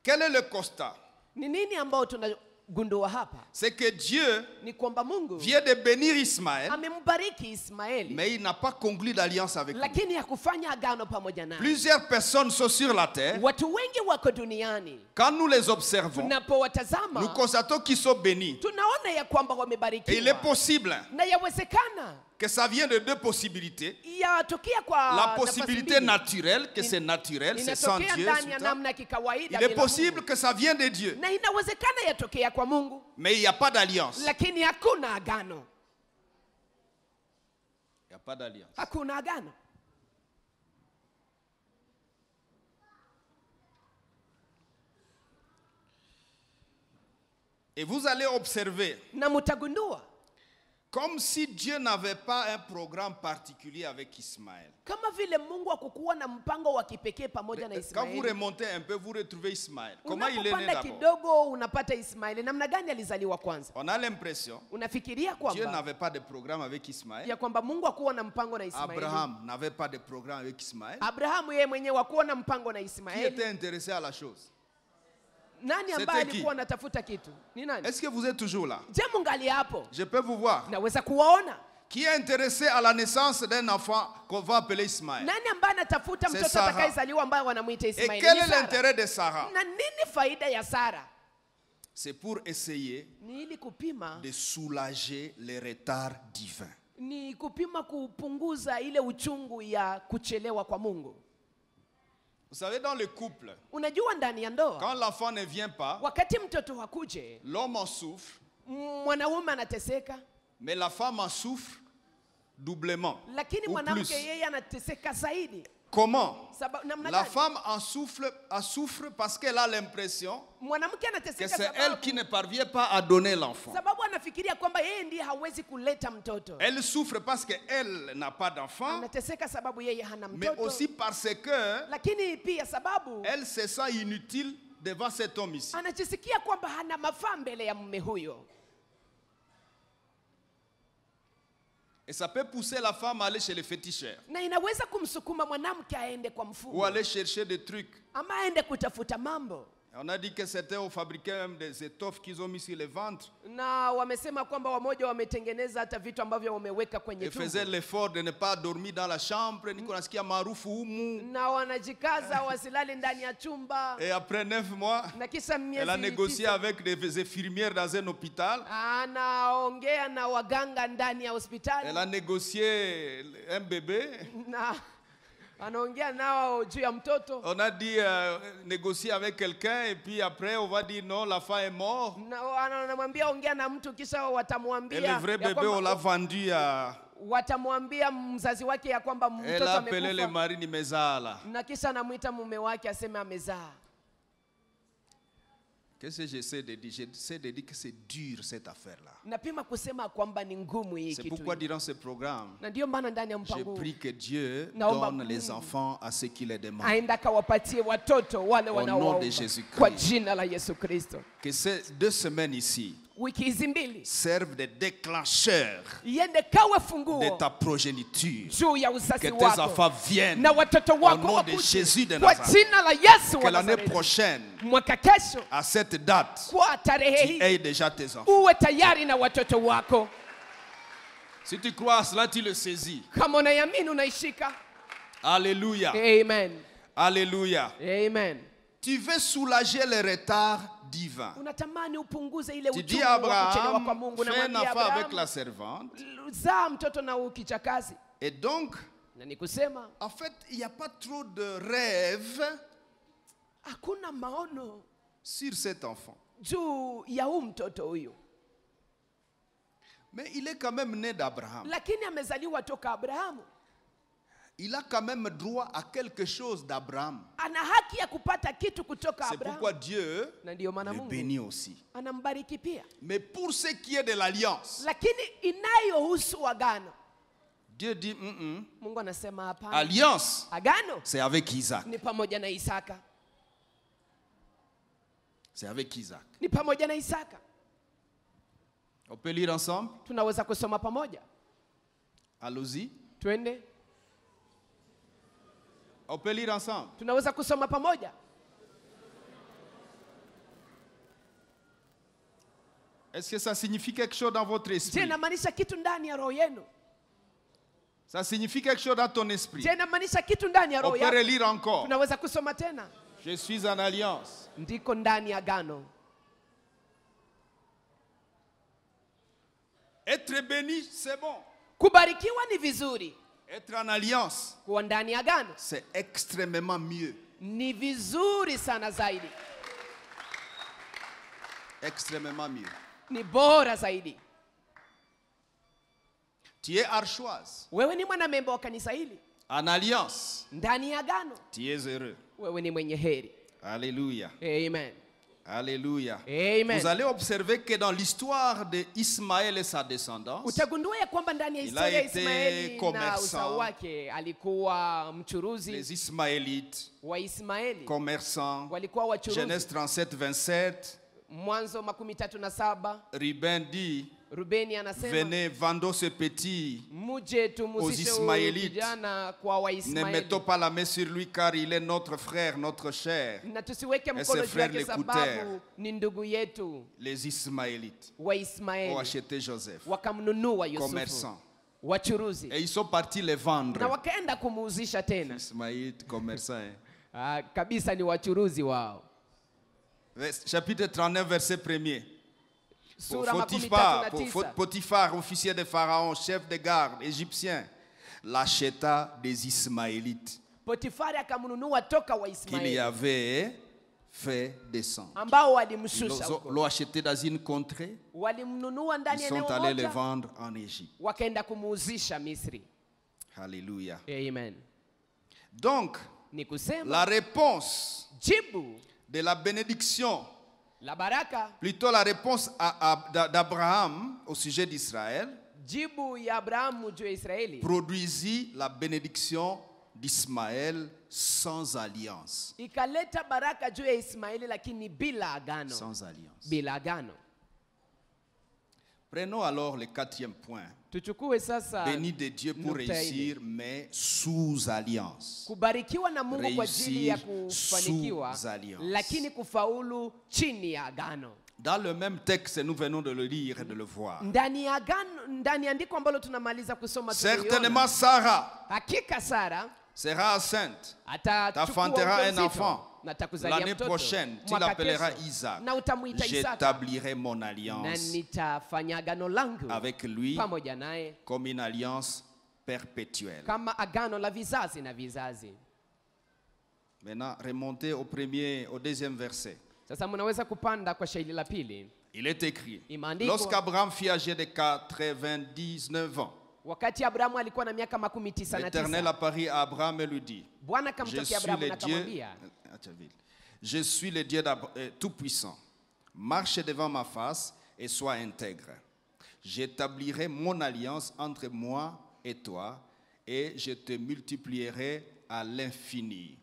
quel est le constat? Ni nini ambao tunagundua hapa? C'est que Dieu Ni kwamba Mungu vient de bénir Ismaël, amembariki Ismaeli, mais il n'a pas conclu d'alliance avec lui. lakini hakufanya agano pamoja naye. Plusieurs personnes sont sur la terre. Watu wengi wako duniani, Quand nous les observons, nous tunapowatazama constatons qu'ils sont bénis. tunaona ya kwamba Et il est wamebarikiwa, possible na yawezekana que ça vienne de deux possibilités. yatokea kwa La nafasi possibilité mbili. naturelle, que c'est naturel, c'est sans Inatokea Dieu. ndani ya c'est ça. namna ya kikawaida Il est bila possible Mungu. que ça vienne de Dieu, Na inawezekana yatokea kwa Mungu, mais il n'y a pas d'alliance. lakini hakuna agano. Il n'y a pas d'alliance. Hakuna agano. Et vous allez observer, Na mutagundua comme si Dieu n'avait pas un programme particulier avec Ismaël. kama vile Mungu hakukuwa na mpango wa kipekee pamoja na Quand vous Ismaeli. remontez un peu, vous retrouvez Ismaël. Comment il est né Unapopanda d'abord? kidogo unapata Ismaeli. Namna gani alizaliwa kwanza? On a l'impression Unafikiria que Dieu kwamba n'avait pas de programme avec Ismaël. ya kwamba Mungu hakuwa na mpango na Ismaeli. Abraham n'avait pas de programme avec Ismaël. Abrahamu yeye mwenyewe hakuwa na mpango na Qui Ismaeli. était intéressé à la chose? Nani C'était ambaye qui? alikuwa anatafuta kitu? Ni nani? Est-ce que vous êtes toujours là? Je, mungali hapo? Je peux vous voir. Naweza kuwaona. Qui est intéressé à la naissance d'un enfant qu'on va appeler Ismaël? Nani ambaye anatafuta C'est mtoto Sarah. atakayezaliwa ambaye wanamuita Et Ismaili? quel Ni est Sara. l'intérêt de Sarah? Na nini faida ya Sara? C'est pour essayer Ni ili kupima, de soulager les retards divins. ni kupima kupunguza ile uchungu ya kuchelewa kwa Mungu. Vous savez, dans le couple, Unajua ndani ya ndoa, quand l'enfant ne vient pas, wakati mtoto hakuje, l'homme en souffre, mwanaume anateseka, mais la femme en souffre doublement lakini ou mwanamke plus. yeye anateseka zaidi. Comment? Namna La gani? femme en souffre parce qu'elle a l'impression Mwanamke que anateseka c'est elle qui ne parvient pas à donner l'enfant. sababu anafikiria kwamba yeye ndiye hawezi kuleta mtoto. Elle souffre parce qu'elle n'a pas d'enfant, Anateseka sababu yeye hana mais mtoto. aussi parce que Lakini pia sababu elle se sent inutile devant cet homme ici. anajisikia kwamba hana mafaa mbele ya mume huyo. Et ça peut pousser la femme à aller chez les féticheurs Na inaweza kumsukuma mwanamke aende kwa ou mfumo aller chercher des trucs. ama aende kutafuta mambo. On a dit que certains ont fabriqué même des étoffes qu'ils ont mis sur le ventre Na wamesema kwamba wamoja wametengeneza hata vitu ambavyo wameweka kwenye et faisaient tumbo. l'effort de ne pas dormir dans la chambre. Niko nasikia maarufu humu. Na wanajikaza wasilale ndani ya chumba. Et après 9 mois, Na kisha elle a miezi négocié 9 avec des infirmières dans un hôpital. anaongea na waganga ndani ya hospitali. Elle a négocié un bébé. Na anaongea nao juu ya mtoto. On a dit négocier avec quelqu'un et puis après on va dire non, la femme est morte. Na anamwambia ongea na mtu kisha Et watamwambia le vrai ya bébé, kwamba- on l'a vendu à... watamwambia mzazi wake ya kwamba Elle mtoto a appelé le amekufa. mari Nimezala. Na kisha anamuita mume wake aseme amezaa. Qu'est-ce que j'essaie de dire? J'essaie de dire que c'est dur cette affaire-là. Napima kusema kwamba ni ngumu hii C'est kitu. pourquoi durant ce programme, Na ndio maana ndani ya j'ai mpango pris que Dieu Naomba donne les Mungu enfants à ceux qui les demandent. aenda kawapatie watoto wale Au nom wanaoomba de Jésus-Christ. kwa jina la Yesu Kristo. Que ces 2 semaines ici Wiki hizi mbili servent de déclencheurs iende kawe de funguo ta progéniture. juu ya uzazi Que tes wako enfants viennent na watoto au wako nom de wakuje Jésus de kwa Nazareth. jina la Yesu Que wa l'année Nazareti. prochaine, Mwaka kesho à cette date, kwa tarehe tu hii aies déjà tes enfants. uwe tayari na watoto wako. Si tu crois à cela, tu le saisis. Kama unayamini unaishika. Alléluia. Amen. Alléluia. Amen. Tu veux soulager les retards divins. Unatamani upunguze ile Tu dis uchungu à wa kuchelewa kwa Abraham, Mungu. fais un Namwambia enfant avec Abraham, la servante. zaa mtoto na ukichakazi. Et donc, Na ni kusema en fait, il n'y a pas trop de rêves hakuna maono sur cet enfant. juu ya huu mtoto huyu, Mais il est quand même né d'Abraham. lakini amezaliwa toka Abrahamu. Il a quand même droit à quelque chose d'Abraham. Ana haki ya kupata kitu kutoka C'est Abrahamu. pourquoi Dieu Na ndio maana le Mungu bénit aussi. anambariki pia. Mais pour ce qui est de l'alliance, Lakini inayohusu agano, Dieu dit, Mungu anasema hapana. alliance, Agano c'est avec Isaac. ni pamoja na Isaka. C'est avec Isaac. Ni pamoja na Isaka. On peut lire ensemble? Tunaweza kusoma pamoja. Allons-y. Twende. On peut lire ensemble. Tunaweza kusoma pamoja. Est-ce que ça signifie quelque chose dans votre Je, esprit? inamaanisha kitu ndani ya roho yenu? Ça signifie quelque chose dans ton esprit? Je, inamaanisha kitu ndani ya On roho peut yako? relire encore. Tunaweza kusoma tena. Je suis en alliance. Ndiko ndani ya agano. Être béni, c'est bon. Kubarikiwa ni vizuri. Être en alliance, Kuwa ndani ya agano c'est extrêmement mieux. ni vizuri sana zaidi. Extrêmement mieux. Ni bora zaidi. Tu es archoise. Wewe ni mwanamemba wa kanisa hili. En alliance, Ndani ya agano tu es heureux. wewe ni mwenye heri. Alléluia. Amen. Alléluia. Amen. Vous allez observer que dans l'histoire d'Ismaël et sa descendance, Utagundua ya kwamba ndani ya Il historia ya a été Ismaeli na commerçant. uzao wake alikuwa mchuruzi les Ismaélites, wa Ismaeli, commerçants, walikuwa wachuruzi. Genèse 37, 27, Mwanzo 37, Ruben dit, Rubeni anasema, venez, vendons ce petit. muje tumuzishe huyu Ismaélites. kijana kwa Ne Waismaeli. mettons pas la main sur lui car il est notre frère, notre cher. Na tusiweke Et mkono ses juu frères yake l'écoutèrent. sababu ni ndugu yetu. Les Ismaélites ont Waismaeli acheté Joseph, wakamnunua Yusufu, commerçant. wachuruzi, Et ils sont partis les vendre. na wakaenda kumuuzisha tena. Ismaélites, commerçants. Hein. Kabisa ni wachuruzi wao. Chapitre 39, verset 1er. Sura makumi Potiphar, tatu na tisa. Potiphar, officier de Pharaon, chef de garde égyptien, l'acheta des Ismaélites Potifari akamnunua toka qu'il y Waismaeli avait fait descendre. ambao Ils walimshusha huko. l'ont acheté dans une contrée. Walimnunua Ils ndani ya sont eneo allés le moja, vendre en Égypte. wakaenda kumuuzisha Misri. Alléluia. Amen. Donc, Ni kusema la réponse jibu de la bénédiction, la baraka, plutôt la réponse d'Abraham au sujet d'Israël, jibu ya Abrahamu juu ya Israeli produisit la bénédiction d'Ismaël sans alliance. ikaleta baraka juu ya Ismaeli, lakini bila agano. Sans alliance. Bila agano. Prenons alors le 4e point. Tuchukue sasa Béni de Dieu pour nukta réussir, mais sous alliance. kubarikiwa na Mungu kwa ajili ya Réussir kufanikiwa, sous alliance. lakini kufaulu chini ya agano. Dans le même texte, nous venons de le lire et de le voir. Ndani ya agano, ndani ya andiko ambalo tunamaliza kusoma, Certainement, tuliona Sarah hakika Sara sera enceinte. atachukua T'enfanteras un ujauzito enfant. na atakuzalia L'année mtoto. prochaine, tu Mwaka l'appelleras kesho, Isaac. na utamuita Isaka, J'établirai mon na alliance nitafanya agano langu avec lui pamoja naye comme une alliance perpétuelle. kama agano la vizazi na vizazi. Maintenant, remontez au deuxième verset. Sasa mnaweza kupanda kwa shairi la pili. Il est écrit, Imeandikwa, lorsqu'Abraham fut âgé de 99 ans, wakati Abrahamu alikuwa na miaka 99, l'Éternel apparut à Abraham et lui dit, Bwana je akamtokea suis Abrahamu le na Dieu, akamwambia, je suis le Dieu tout-puissant. Marche devant ma face et sois intègre. J'établirai mon alliance entre moi et toi et je te multiplierai à l'infini.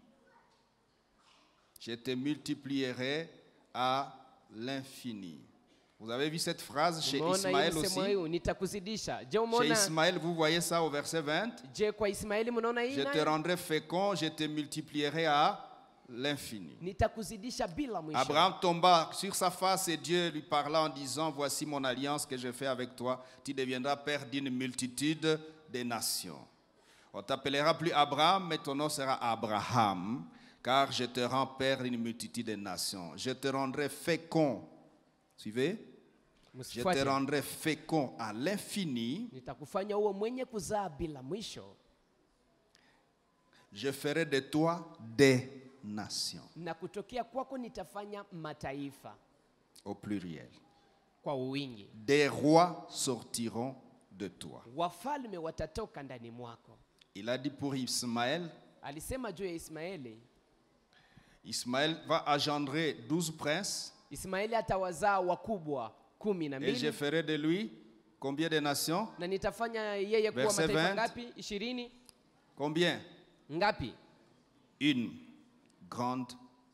Je te multiplierai à l'infini. Vous avez vu cette phrase chez umeona Ismaël hii msemo aussi? huu, nitakuzidisha. Je, Chez umeona? Ismaël, vous voyez ça au verset 20? Je, kwa Ismaeli mnaona hii Je te nayo? rendrai fécond, je te multiplierai à l'infini. Nitakuzidisha bila mwisho. Abraham tomba sur sa face et Dieu lui parla en disant, voici mon alliance que je fais avec toi, tu deviendras père d'une multitude de nations. On t'appellera plus Abraham, mais ton nom sera Abraham, car je te rends père d'une multitude de nations. Je te rendrai fécond. Suivez? Je te Msifuate. rendrai fécond à l'infini. Nitakufanya uwe mwenye kuzaa bila mwisho, Je ferai de toi des nations. na kutokea kwako nitafanya mataifa Au pluriel. kwa wingi. Des rois sortiront de toi. Wafalme watatoka ndani mwako. Il a dit pour Ismaël, Alisema juu ya Ismaeli, Ismaël va engendrer 12 princes Ismaeli atawazaa wakubwa et je 12, ferai de lui combien de nations? na nitafanya yeye kuwa Verset mataifa 20. ngapi? 20 Combien? ngapi? Une grande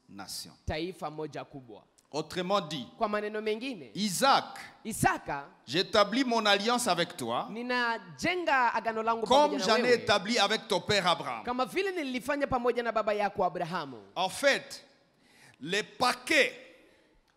nation. Taifa moja kubwa. Autrement dit, Kwa maneno mengine, Isaac, Isaka, j'établis mon alliance avec toi ninajenga agano langu comme pamoja na j'en ai wewe établi avec ton père Abraham. kama vile nilifanya pamoja na baba yako Abrahamu. En fait, les paquets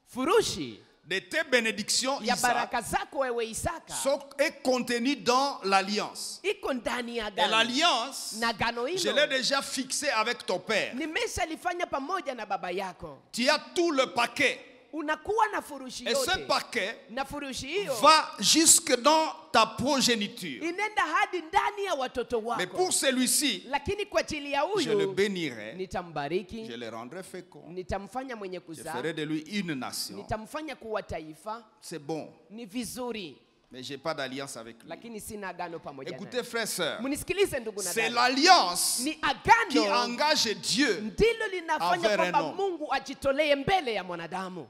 Furushi de tes bénédictions, ya Isaac, baraka zako wewe Isaka est contenu dans l'alliance. iko ndani ya Et agano, l'alliance, na agano je hilo l'ai déjà fixée avec ton père. nimeshalifanya pamoja na baba yako. Tu as tout le paquet. Unakuwa na furushi Et ce yote, paquet na furushi hiyo va jusque dans ta progéniture. inenda hadi ndani ya watoto Mais wako. pour celui-ci, Lakini kwa ajili ya je le huyu bénirai, je nitambariki, le rendrai fécond. nitamfanya mwenye Je kuzaa, ferai de lui une nation. nitamfanya kuwa taifa. C'est bon, Ni vizuri, mais je n'ai pas d'alliance avec lui. lakini sina agano pamoja Écoutez, naye. frères et sœurs, Mnisikilize ndugu na c'est dada, l'alliance ni qui agano engage Dieu. ndilo linafanya envers un kwamba homme. Mungu ajitolee mbele ya mwanadamu.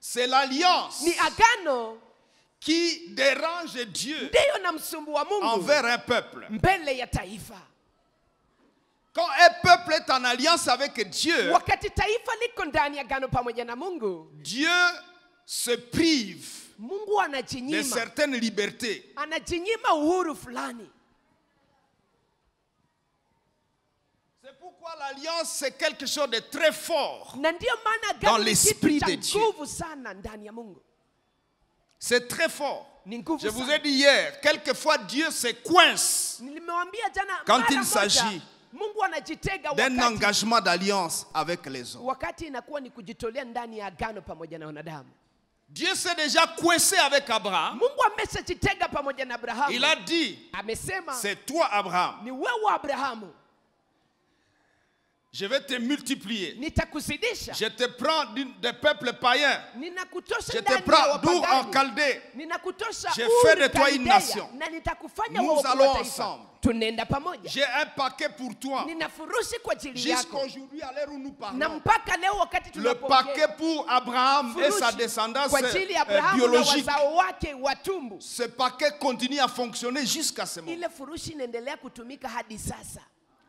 C'est l'alliance Ni agano qui dérange Dieu ndiyo na msumbua Mungu envers un peuple. mbele ya taifa. Quand un peuple est en alliance avec Dieu, Wakati taifa liko ndani ya agano pamoja na Mungu, Dieu se prive Mungu de anajinyima. certaines libertés. Anajinyima uhuru fulani. C'est pourquoi l'alliance, c'est quelque chose de très fort. Na ndio maana Dans agano ni l'esprit kitu cha de Dieu. nguvu sana ndani ya Mungu. C'est très fort. Ni nguvu Je vous sana. ai dit hier, quelquefois Dieu se coince Nilimwambia jana quand mara il moja, s'agit Mungu anajitega d'un wakati, engagement d'alliance avec les hommes. wakati inakuwa ni kujitolea ndani ya agano pamoja na wanadamu. Dieu s'est déjà coincé avec Abraham. Mungu ameshajitega pamoja na Abrahamu. Il a dit, Amesema c'est toi Abraham, ni wewe Abrahamu, je vais te multiplier. nitakuzidisha. Je te prends des peuples païens. Ninakutosha Je te ndani ya prends d'où en wapagani. Chaldée. Ninakutosha Je Uru, fais de toi une Kaldea, nation. na nitakufanya Nous wewe kuwa allons taifa. ensemble. Tunaenda pamoja. J'ai un paquet pour toi. Nina furushi kwa ajili Jusqu'à yako. aujourd'hui, à l'heure où nous Na parlons. mpaka leo wakati Le tunapoongea, paquet pour Abraham et sa furushi descendance kwa ajili ya Abrahamu na biologique. wazao wake wa tumbo. Ce paquet continue à fonctionner jusqu'à ce moment. Ile furushi inaendelea kutumika hadi sasa.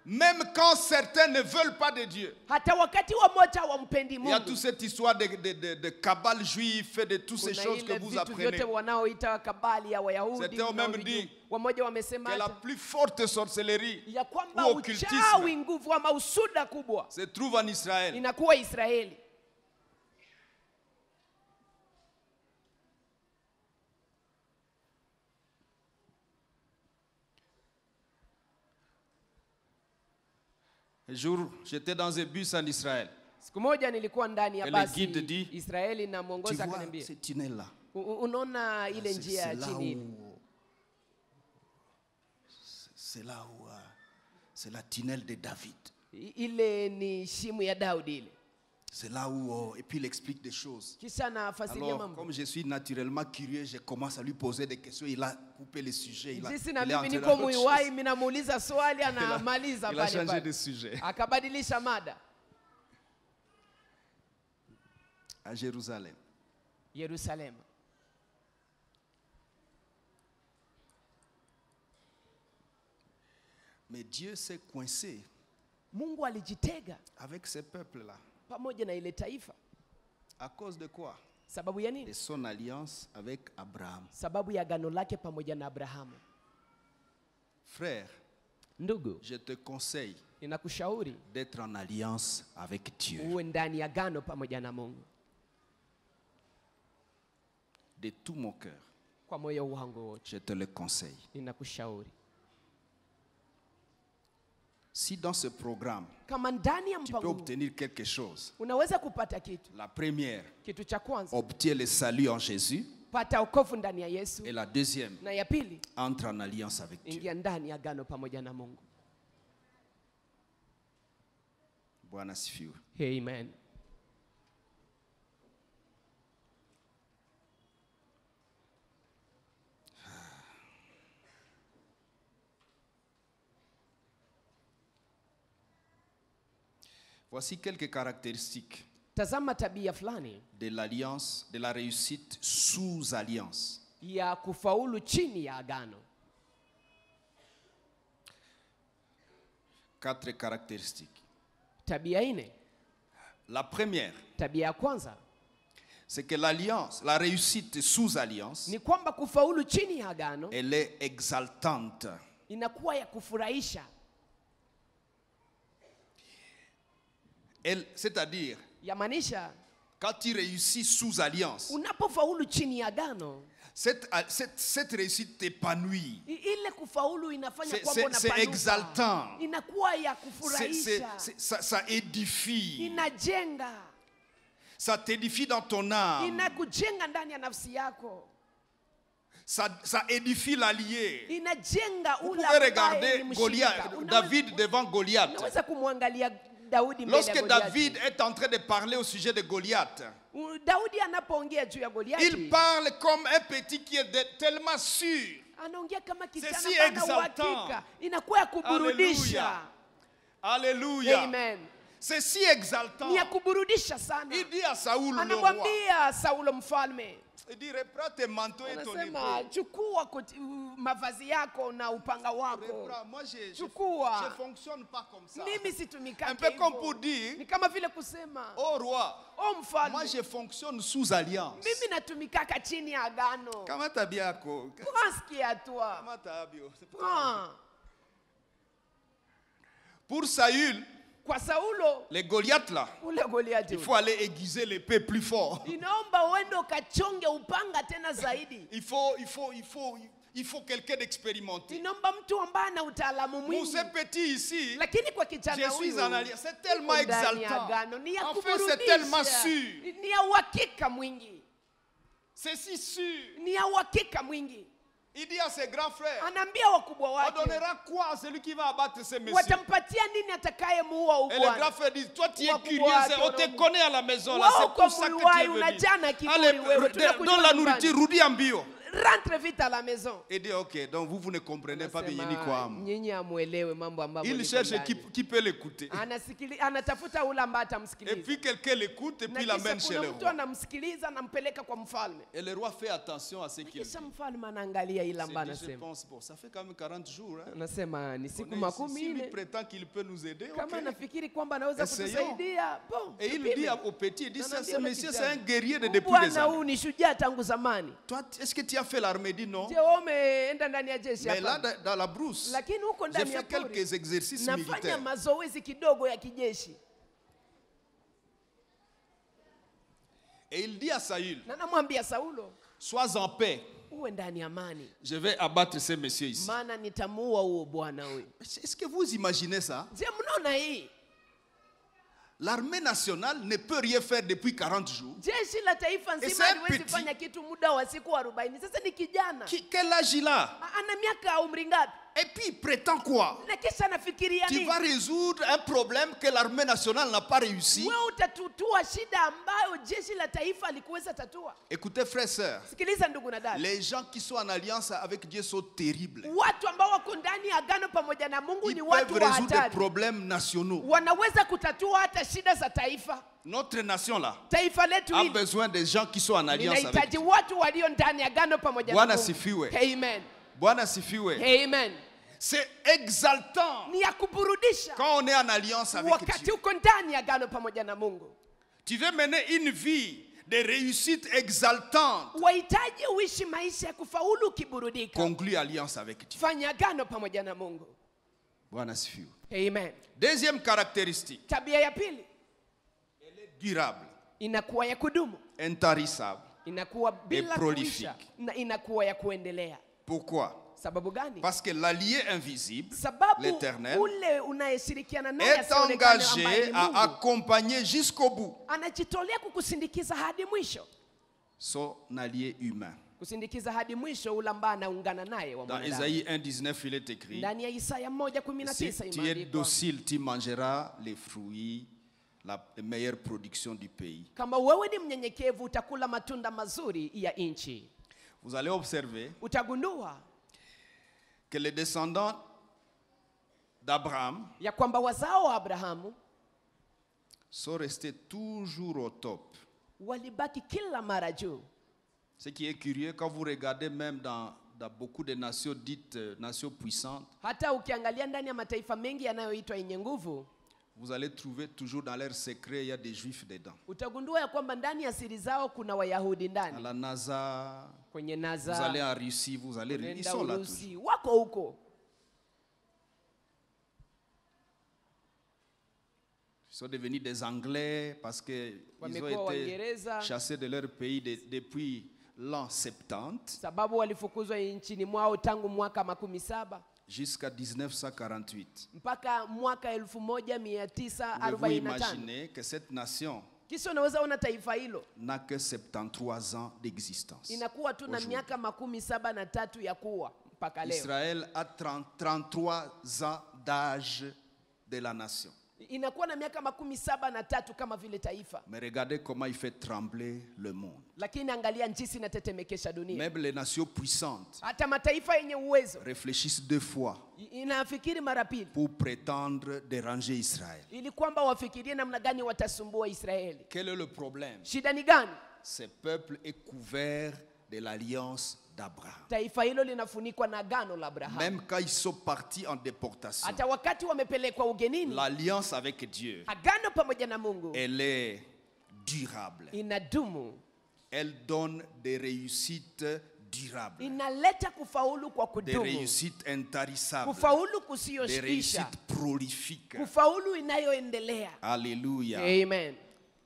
Même quand certains ne veulent pas de Dieu. Hata wakati wamoja hawampendi Il y a toute Mungu. cette histoire de cabale juif et de toutes ces Kuna choses que ile vous vitu apprenez. vyote wanaoita kabali ya Wayahudi. Certains ont même dit Wamoja wamesema Que la hata plus forte sorcellerie ya kwamba ou occultisme uchawi, nguvu ama usuda kubwa se trouve en Israël. inakuwa Israeli. Un jour, j'étais dans un bus en Israël. Siku moja nilikuwa ndani ya Et le basi guide dit, Israeli na Tu mwongoza vois akaniambia, ce tunnel-là? unaona ile njia ya chini ile? C'est là où c'est la tunnel de David. Ile ni shimu ya Daudi ile. C'est là où et puis il explique des choses. Kisha nafasiria Alors, mambo. comme je suis naturellement curieux, je commence à lui poser des questions. Il a coupé le sujet. Sisi na il est mimi entré niko dans autre muiwai, chose. mimi namuuliza swali anamaliza Il a pale changé pale. de sujet. Akabadilisha mada. À Jérusalem. Yerusalemu. Mais Dieu s'est coincé Mungu alijitega avec ces peuples-là. pamoja na ile taifa. À cause de quoi? Sababu ya De nini? son alliance avec Abraham. Sababu ya agano lake pamoja na Abrahamu. Frère, Ndugu, je te conseille ninakushauri d'être en alliance avec Dieu. uwe ndani ya agano pamoja na Mungu. De tout mon cœur, Kwa moyo wangu wote je te le conseille. ninakushauri. Si dans ce programme, Kama ndani ya tu peux mpango huu obtenir quelque chose, unaweza kupata kitu. la première, Kitu cha kwanza, obtiens le salut en Jésus. pata wokovu ndani ya Yesu. Et la deuxième, Na ya pili, entre en alliance avec Dieu. ingia ndani ya agano pamoja na Mungu. Bwana asifiwe. Amen. Voici quelques caractéristiques Tazama tabia fulani de l'alliance, de la réussite sous alliance. ya kufaulu chini ya agano. 4 caractéristiques. Tabia ine. La première, Tabia ya kwanza c'est que l'alliance, la réussite sous alliance, ni kwamba kufaulu chini ya agano elle est exaltante. inakuwa ya kufurahisha. C'est-à-dire, Yamaanisha quand tu réussis sous alliance, unapofaulu chini ya agano, cette réussite t'épanouit. ile kufaulu inafanya kwamba C'est unapanuka. exaltant. Inakuwa ya kufurahisha. Ça édifie. Inajenga. Ça t'édifie dans ton âme. Inakujenga ndani ya nafsi yako. Ça édifie l'allié. Inajenga Vous ule pouvez ambaye regarder ni Goliath, mshirika. David devant Goliath. Unaweza kumwangalia Daudi mbele ya Lorsque Goliathi. David est en train de parler au sujet de Goliath, Daudi anapoongea juu ya Goliathi, il parle comme un petit qui est tellement sûr. anaongea kama kijana si bana exaltant. uhakika. Inakuwa ya kuburudisha. Alléluia. Amen. C'est si exaltant. Ni ya kuburudisha sana. Il dit à Saoul, le roi, Anamwambia Saulo mfalme, Il dit, reprends tes manteaux et ton Anasema épée. chukua mavazi yako na upanga wako. Reprends. Moi, je Chukua. fonctionne pas comme ça. Mimi situmikake Un peu comme hivyo. pour dire, Ni kama vile kusema, oh roi, o mfalme, moi je fonctionne sous alliance. mimi natumikaka chini ya agano. Comment t'as bien quoi? Prends toi. Comment t'as bien? Prends. Pour Saül, Kwa Saulo, les Goliaths là, ule Goliathi, il faut aller aiguiser l'épée plus fort. inaomba uende ukachonge upanga tena zaidi. Il faut quelqu'un d'expérimenté. Inaomba mtu ambaye ana utaalamu Pour mwingi. ce petit ici, Lakini kwa je kijana suis huyu, en alliance. C'est tellement yuko ndani ya exaltant. agano, ni ya En fait, c'est kuburudisha. tellement sûr. Ni ya uhakika mwingi. C'est si sûr. Ni ya uhakika mwingi. Il dit à ses grands frères, Anaambia wakubwa on wake, donnera quoi à celui qui va abattre ces messieurs? watampatia nini atakayemuua Et les grands ubwana? frères disent, toi tu es Wakubwa curieux, wake on te wanamu- connaît à la maison là, c'est Wao pour ça que kwa tu es mwiwai unajana venu. kiburi Allez, wewe, tunakujua donne la nyumbani. nourriture, rudi en bio. Rentre vite à la maison. Et dit, ok, donc vous ne comprenez pas bien Anasema, quoi. nyinyi hamuelewe mambo ambayo Il niko cherche ndani. qui peut l'écouter. Anatafuta ule ambaye Et atamsikiliza. puis quelqu'un l'écoute et Na puis kisha l'amène chez kuna le mtu roi. anamsikiliza anampeleka kwa mfalme. Et le roi fait attention à ce qu'il dit. Kisha mfalme anaangalia ile Il ambayo dit, je anasema. pense, bon, ça fait quand même 40 jours. Hein. Anasema ni On siku est ici. makumi Si lui nne. prétend qu'il peut nous aider, ok. Kama nafikiri kwamba anaweza Essayons. kutusaidia, bon. Et il tupime. dit au petit, il dit, Na ce naambia yule monsieur, c'est kijana, un guerrier de "Huyu depuis des bwana années. huyu ni shujaa tangu zamani. Toi, est-ce que tu as fait l'armée? Il dit non. Je, wewe umeenda ndani ya jeshi Mais là, hapa? dans la brousse, Lakini huko j'ai ndani ya fait pori quelques exercices nafanya militaires. mazoezi kidogo ya kijeshi. Et il dit à Saül, Na namwambia Saulo, sois en paix. uwe ndani ya amani, Je vais abattre ces messieurs ici. maana nitamuua huo bwana huyu. Est-ce que vous imaginez ça? Je, mnaona hii? L'armée nationale ne peut rien faire depuis 40 jours. Jeshi la taifa c'est nzima un haliwezi petit. fanya kitu muda wa siku 40. Sasa ni kijana. Quel âge il a? Ana miaka umri ngapi? Et puis il prétend quoi? Na kisha anafikiria Tu nini? vas résoudre un problème que l'armée nationale n'a pas réussi. Wewe utatutua shida ambayo jeshi la taifa halikuweza tatua. Écoutez frères et sœurs, Sikiliza ndugu na dada. les gens qui sont en alliance avec Dieu sont terribles. Watu ambao wako ndani ya agano pamoja na Mungu Ils ni peuvent watu wa résoudre des hatari. problèmes nationaux. Wanaweza kutatua hata shida za taifa. Notre nation là Taifa letu a hili besoin des gens qui sont en alliance avec linahitaji Dieu. watu walio ndani ya agano pamoja na Bwana Mungu. sifiwe. Amen. Bwana sifiwe. Amen. C'est exaltant Ni ya kuburudisha quand on est en alliance avec wakati Dieu. uko ndani ya agano pamoja na Mungu. Tu veux mener une vie de réussite exaltante. Wahitaji uishi maisha ya kufaulu kiburudika. Conclue alliance avec Dieu. Fanya agano pamoja na Mungu. Bwana sifiwe. Amen. Deuxième caractéristique, Tabia ya pili durable, inakuwa ya kudumu, intarissable. inakuwa bila prolifique. kuisha na inakuwa ya kuendelea. Pourquoi? Sababu gani? Parce que l'allié invisible, Sababu l'Éternel, ule unayeshirikiana naye est asionekane ambaye engagé ni à Mungu accompagner jusqu'au bout anajitolea kukusindikiza hadi mwisho, son allié humain. kusindikiza hadi mwisho ule ambaye anaungana naye wa Dans mwanadamu. Isaïe 1,19, il est écrit, Ndani ya Isaya si 1:19 tu es imeandikwa, docile, tu mangeras les fruits, la meilleure production du pays. kama wewe ni mnyenyekevu utakula matunda mazuri ya nchi. Vous allez observer Utagundua que les descendants d'Abraham ya kwamba wazao wa Abrahamu sont restés toujours au top. walibaki kila mara juu. Ce qui est curieux, quand vous regardez même dans beaucoup de nations dites nations puissantes, Hata ukiangalia ndani ya mataifa mengi yanayoitwa yenye nguvu, vous allez trouver toujours dans leurs secrets, il y a des juifs dedans. utagundua ya kwamba ndani ya siri zao kuna Wayahudi À ndani. la NASA, Kwenye vous allez Naza, en Russie, vous allez... Ils nenda sont là toujours. Urusi, wako huko. Ils sont devenus des Anglais parce qu'ils Wamekuwa ont été Waingereza chassés de leur pays depuis l'an 70 sababu walifukuzwa nchini mwao tangu mwaka 17 jusqu'à 1948. mpaka mwaka Pouvez-vous 1945. imaginer que cette nation Kisha unaweza ona taifa hilo n'a que 73 ans d'existence. inakuwa tu na miaka 73 ya kuwa mpaka leo. Israël a 33 ans d'âge de la nation. Inakuwa na miaka 73 kama vile taifa. Mais regardez comment il fait trembler le monde. Lakini angalia jinsi inatetemekesha dunia. Même les nations puissantes Hata mataifa yenye uwezo réfléchissent 2 fois inafikiri mara pili pour prétendre déranger Israël. ili kwamba wafikirie namna gani watasumbua Israeli. Quel est le problème? Shida ni gani? ce peuple est couvert de l'alliance d'Abraham. taifa hilo linafunikwa na agano la Abrahamu. Même quand ils sont partis en déportation, Hata wakati wamepelekwa ugenini, l'alliance avec Dieu, agano pamoja na Mungu elle est durable. inadumu, Elle donne des réussites durables, inaleta kufaulu kwa des kudumu, réussites intarissables, kufaulu des kusiyoisha, réussites prolifiques. kufaulu inayoendelea. Alléluia. Amen.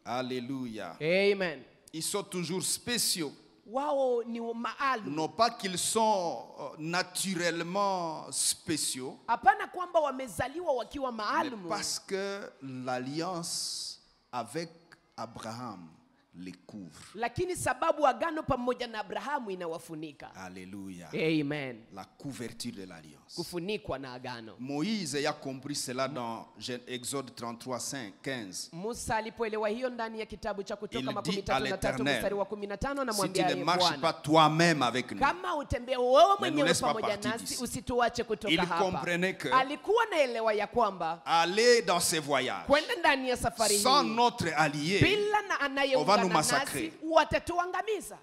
Alléluia. Amen. Ils sont toujours spéciaux. Wao ni maalum. Non pas qu'ils sont naturellement spéciaux, Hapana kwamba wamezaliwa wakiwa mais maalum, parce que l'alliance avec Abraham les couvre. lakini sababu agano pamoja na Abrahamu inawafunika. Alléluia. Amen. La couverture de l'alliance. Kufunikwa na agano. Moïse a compris cela dans Exode 33, 15. Musa alipoelewa hiyo ndani ya kitabu cha Kutoka Il makumi dit tatu à na tatu l'Éternel, mstari wa 15, na Si tu mwambia ne yeye marches Bwana, pas toi-même avec nous, kama utembee wewe nous mwenyewe laisse pas pamoja partir nasi, d'ici. usituache kutoka Il hapa. comprenait que Alikuwa naelewa ya kwamba aller dans ces voyages kwenda ndani ya safari sans hii notre allié, bila na on va nous anayeungana massacrer. nasi watatuangamiza.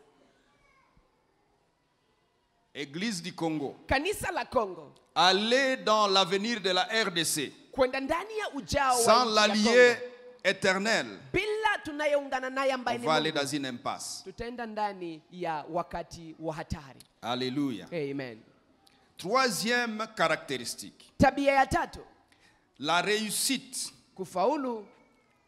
Église du Congo, Kanisa la Kongo, aller dans l'avenir de la RDC kwenda ndani ya ujao sans wa nchi ya l'allié Kongo, éternel, bila tunayeungana naye on ambaye ni va aller Mungu, dans une impasse. tutaenda ndani ya wakati wa hatari. Alléluia. Amen. Troisième caractéristique, Tabia ya tatu, la réussite kufaulu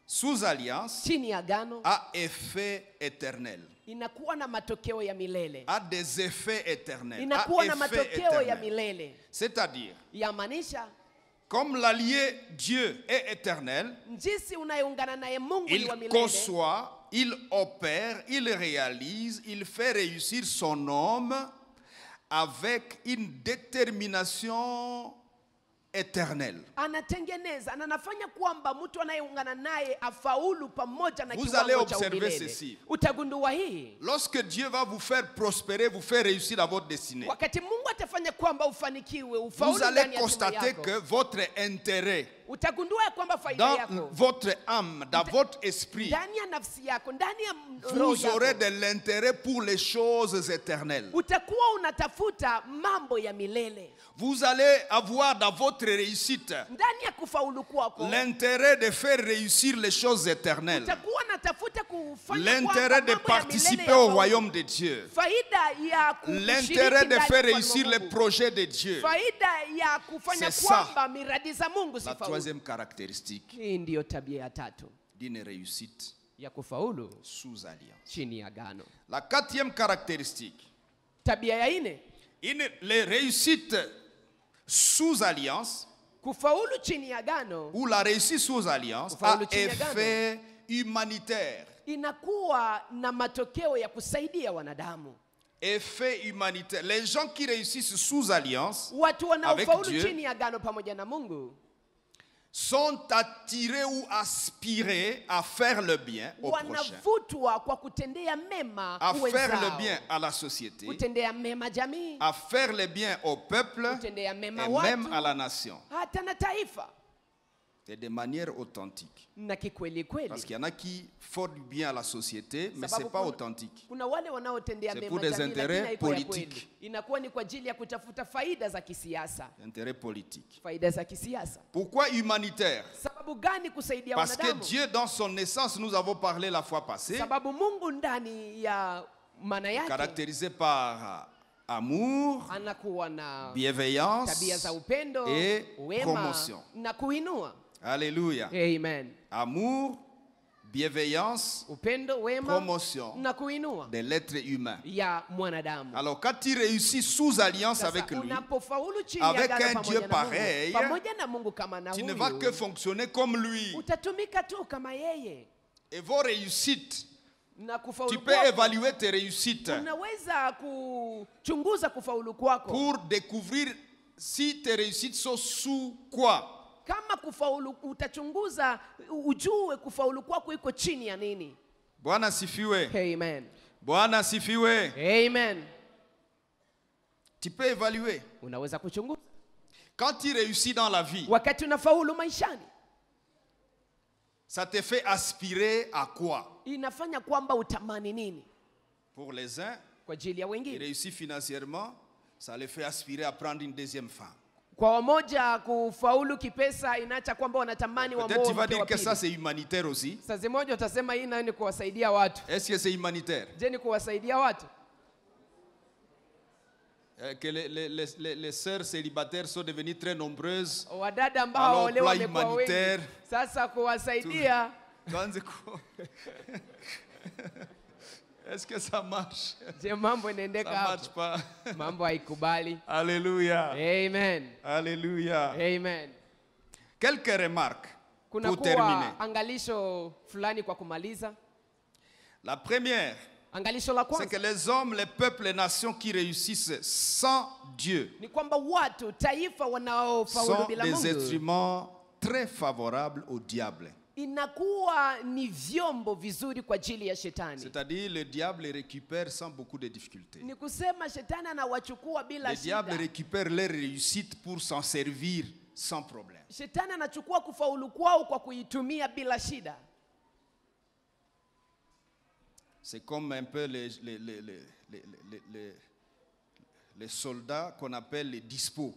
sous alliance chini ya agano a effet éternel, inakuwa na matokeo ya milele, a des effets éternels, inakuwa na a effet matokeo ya éternel. milele. C'est-à-dire, Yamaanisha comme l'allié Dieu est éternel, jinsi unayeungana naye Mungu ni il wa milele, conçoit, il opère, il réalise, il fait réussir son homme avec une détermination éternelle. anatengeneza na anafanya kwamba mtu anayeungana naye afaulu pamoja na Vous allez kiwango cha observer umilele. ceci. Utagundua hii Lorsque Dieu va vous faire prospérer, vous faire réussir dans votre destinée, wakati Mungu atafanya kwamba ufanikiwe, vous ufaulu allez ndani ya timu constater yako, que votre intérêt utagundua ya kwamba faida dans yako votre âme, dans votre esprit, ndani ya nafsi yako, ndani ya roho vous aurez yako, de l'intérêt pour les choses éternelles. utakuwa unatafuta mambo ya milele. Vous allez avoir dans votre réussite Ndani ya kufaulu kwako l'intérêt de faire réussir les choses éternelles, utakuwa unatafuta kufanya l'intérêt de kwamba mambo ya milele participer ya au faulu. royaume de Dieu, Faida ya l'intérêt de kushiriki faire ndani ya réussir ufalme wa les Mungu. projets de Dieu. Faida ya kufanya C'est ça. kwamba miradi za Mungu La sifaulu. troisième caractéristique Hii ndiyo tabia ya tatu d'une réussite ya kufaulu sous alliance. chini ya agano. La quatrième caractéristique, Tabia ya nne, les réussites sous alliance kufaulu chini ya agano ou la réussite sous alliance a Kufaulu chini ya agano. effet humanitaire. inakuwa na matokeo ya kusaidia wanadamu. Effet humanitaire. Les gens qui réussissent sous alliance Watu wanaofaulu Dieu. chini ya agano pamoja na Mungu sont attirés ou aspirés à faire le bien au prochain, wanavutwa kwa kutendea mema à faire le wenzao, bien à la société, kutendea mema jamii, à faire le bien au peuple kutendea mema et même watu à la nation. hata na taifa, Et de manière authentique. na kikweli Parce kweli. qu'il y en a qui font du bien à la société, mais ce Sababu n'est pas kuna- authentique. Kuna wale wanaotendea C'est mema pour des jamii intérêts lakini haiko ya politiques. kweli. Inakuwa ni kwa ajili ya kutafuta faida za kisiasa, Intérêt politique. faida za kisiasa. Pourquoi humanitaire? Sababu gani kusaidia Parce que wanadamu? Dieu, dans son essence, nous avons parlé la fois passée, Sababu Mungu ndani ya maana yake caractérisé par amour, anakuwa na bienveillance tabia za upendo, et wema promotion. na kuinua. Alléluia. Amen. Amour, bienveillance, Upendo, wema promotion na kuinua de l'être humain. ya mwanadamu. Alors quand tu réussis sous alliance Sasa, avec lui, unapofaulu chini avec ya agano un pamoja Dieu na pareil, Mungu, pamoja na Mungu kama na tu ne huyu, vas que fonctionner comme lui. utatumika tu kama yeye. Et vos réussites, Na kufaulu tu peux kwako, évaluer tes réussites unaweza kuchunguza kufaulu kwako pour découvrir si tes réussites sont sous quoi. kama kufaulu, utachunguza ujue kufaulu kwako iko chini ya nini. Bwana sifiwe. Amen. Bwana sifiwe. Amen. Tu peux évaluer. Unaweza kuchunguza Quand tu réussis dans la vie, wakati unafaulu maishani, Ça te fait aspirer à quoi? Inafanya kwamba utamani nini? Pour les uns, Kwa ajili ya ils wengine. réussissent financièrement, ça les fait aspirer à prendre une deuxième femme. Kwa wamoja kufaulu kipesa inaacha kwamba wanatamani Peut-être tu vas wamoe dire wa que ça pili. c'est humanitaire aussi. Saa zimoja utasema hii nayo ni kuwasaidia watu. Est-ce que c'est humanitaire? Je, ni kuwasaidia watu? Que les sœurs célibataires sont devenues très nombreuses. Wadada ambao Alors, hawaolewa plan wamekuwa humanitaire. wengi. Sasa kuwasaidia, Tuanze ku- Est-ce que ça marche? je, mambo Ça inaendeka marche hapo? pas. Mambo haikubali. Alléluia. Amen. Alléluia. Amen. Quelques remarques Kuna pour terminer. kuwa angalisho fulani kwa kumaliza. La première, Angalisho la c'est que kwanza les hommes, les peuples, les nations qui réussissent sans Dieu ni kwamba watu, taifa wanaofaulu sont bila des Mungu instruments très favorables au diable. inakuwa ni vyombo vizuri kwa ajili ya shetani. C'est-à-dire le diable les récupère sans beaucoup de difficultés. Ni kusema shetani anawachukua bila Le diable shida. récupère leur réussite pour s'en servir sans problème. Shetani anachukua kufaulu kwao kwa kuitumia bila shida. C'est comme un peu les soldats qu'on appelle les dispos.